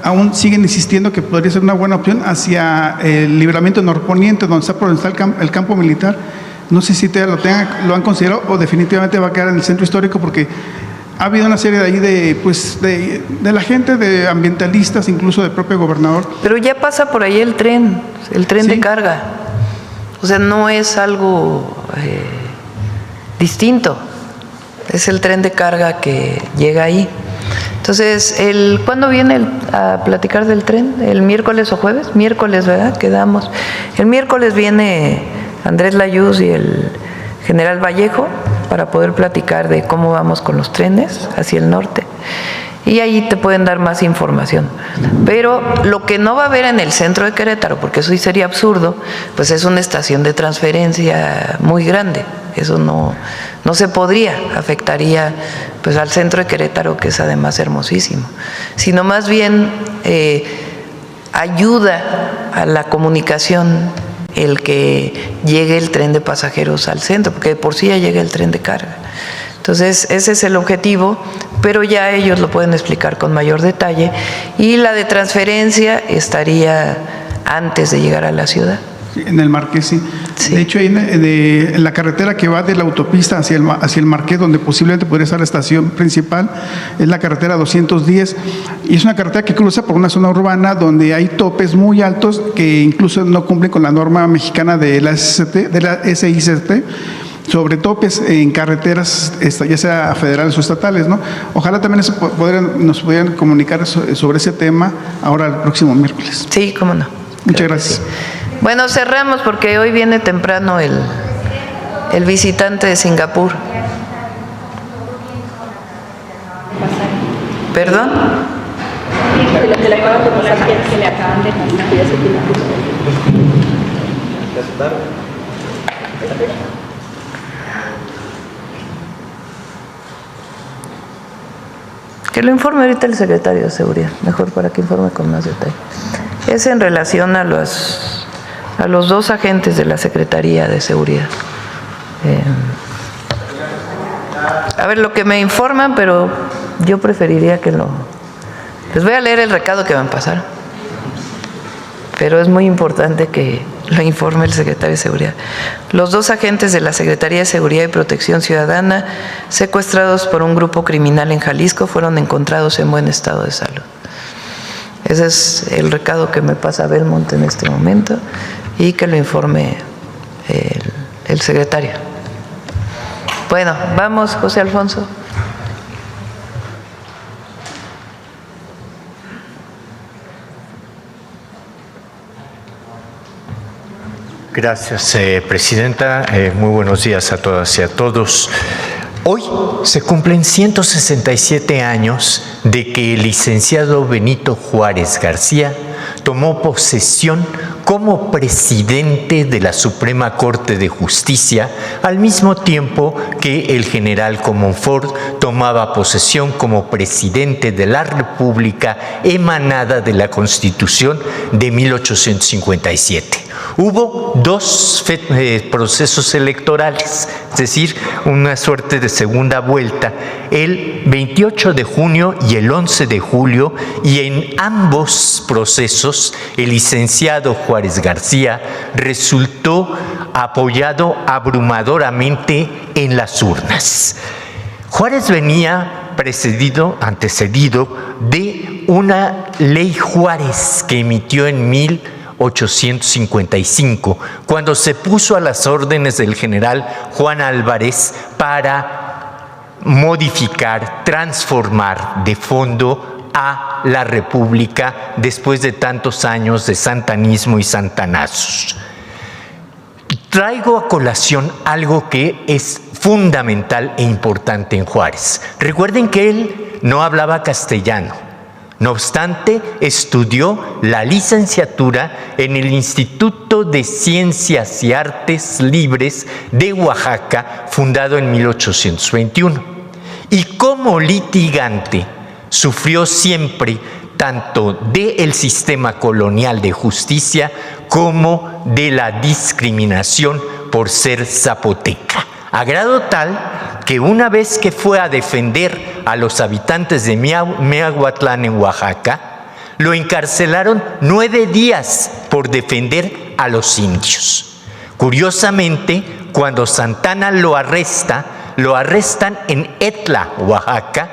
Aún siguen insistiendo que podría ser una buena opción hacia el libramiento norponiente, donde está el campo militar. No sé si lo han considerado o definitivamente va a quedar en el centro histórico, porque ha habido una serie de ahí de la gente, de ambientalistas, incluso del propio gobernador. Pero ya pasa por ahí el tren ¿Sí? de carga. O sea, no es algo distinto. Es el tren de carga que llega ahí. Entonces, ¿cuándo viene a platicar del tren? ¿El miércoles o jueves? Miércoles, ¿verdad? Quedamos. El miércoles viene Andrés Layuz y el general Vallejo para poder platicar de cómo vamos con los trenes hacia el norte. Y ahí te pueden dar más información. Pero lo que no va a haber en el centro de Querétaro, porque eso sí sería absurdo, pues es una estación de transferencia muy grande. Eso no se podría, afectaría pues al centro de Querétaro, que es además hermosísimo, sino más bien ayuda a la comunicación el que llegue el tren de pasajeros al centro, porque de por sí ya llega el tren de carga. Entonces, ese es el objetivo, pero ya ellos lo pueden explicar con mayor detalle, y la de transferencia estaría antes de llegar a la ciudad. En el Marqués, sí. De hecho, en la carretera que va de la autopista hacia el Marqués, donde posiblemente podría estar la estación principal, es la carretera 210, y es una carretera que cruza por una zona urbana donde hay topes muy altos que incluso no cumplen con la norma mexicana de la SICT, sobre topes en carreteras, ya sea federales o estatales, ¿no? Ojalá también nos pudieran comunicar sobre ese tema ahora el próximo miércoles. Sí, cómo no. Muchas gracias. Sí. Bueno, cerramos porque hoy viene temprano el visitante de Singapur. ¿Perdón? De lo que le acaban de pasar, que le acaban de pasar, ya se tiene Que lo informe ahorita el secretario de Seguridad, mejor para que informe con más detalle. Es en relación a los dos agentes de la Secretaría de Seguridad. A ver, lo que me informan, pero yo preferiría que les voy a leer el recado que van a pasar, pero es muy importante que lo informe el secretario de Seguridad. Los dos agentes de la Secretaría de Seguridad y Protección Ciudadana, secuestrados por un grupo criminal en Jalisco, fueron encontrados en buen estado de salud. Ese es el recado que me pasa Belmont en este momento, y que lo informe el secretario. Bueno, vamos, José Alfonso. Gracias, Presidenta. Muy buenos días a todas y a todos. Hoy se cumplen 167 años de que el licenciado Benito Juárez García tomó posesión como presidente de la Suprema Corte de Justicia, al mismo tiempo que el general Comonfort tomaba posesión como presidente de la República emanada de la Constitución de 1857. Hubo dos procesos electorales, es decir, una suerte de segunda vuelta, el 28 de junio y el 11 de julio, y en ambos procesos el licenciado Juárez García resultó apoyado abrumadoramente en las urnas. Juárez venía antecedido de una ley Juárez que emitió en 1855, cuando se puso a las órdenes del general Juan Álvarez para modificar, transformar de fondo a la República después de tantos años de santanismo y santanazos. Traigo a colación algo que es fundamental e importante en Juárez. Recuerden que él no hablaba castellano. No obstante, estudió la licenciatura en el Instituto de Ciencias y Artes Libres de Oaxaca, fundado en 1821. Y como litigante, sufrió siempre tanto del sistema colonial de justicia como de la discriminación por ser zapoteca, a grado tal que una vez que fue a defender a los habitantes de Miahuatlán en Oaxaca, lo encarcelaron 9 días por defender a los indios. Curiosamente, cuando Santana lo arrestan en Etla, Oaxaca,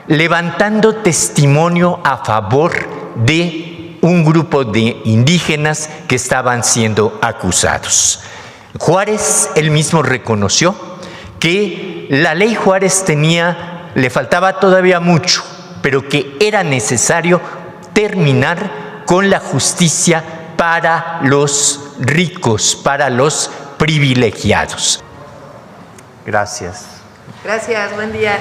levantando testimonio a favor de un grupo de indígenas que estaban siendo acusados. Juárez él mismo reconoció que la ley Juárez le faltaba todavía mucho, pero que era necesario terminar con la justicia para los ricos, para los privilegiados. Gracias. Gracias, buen día.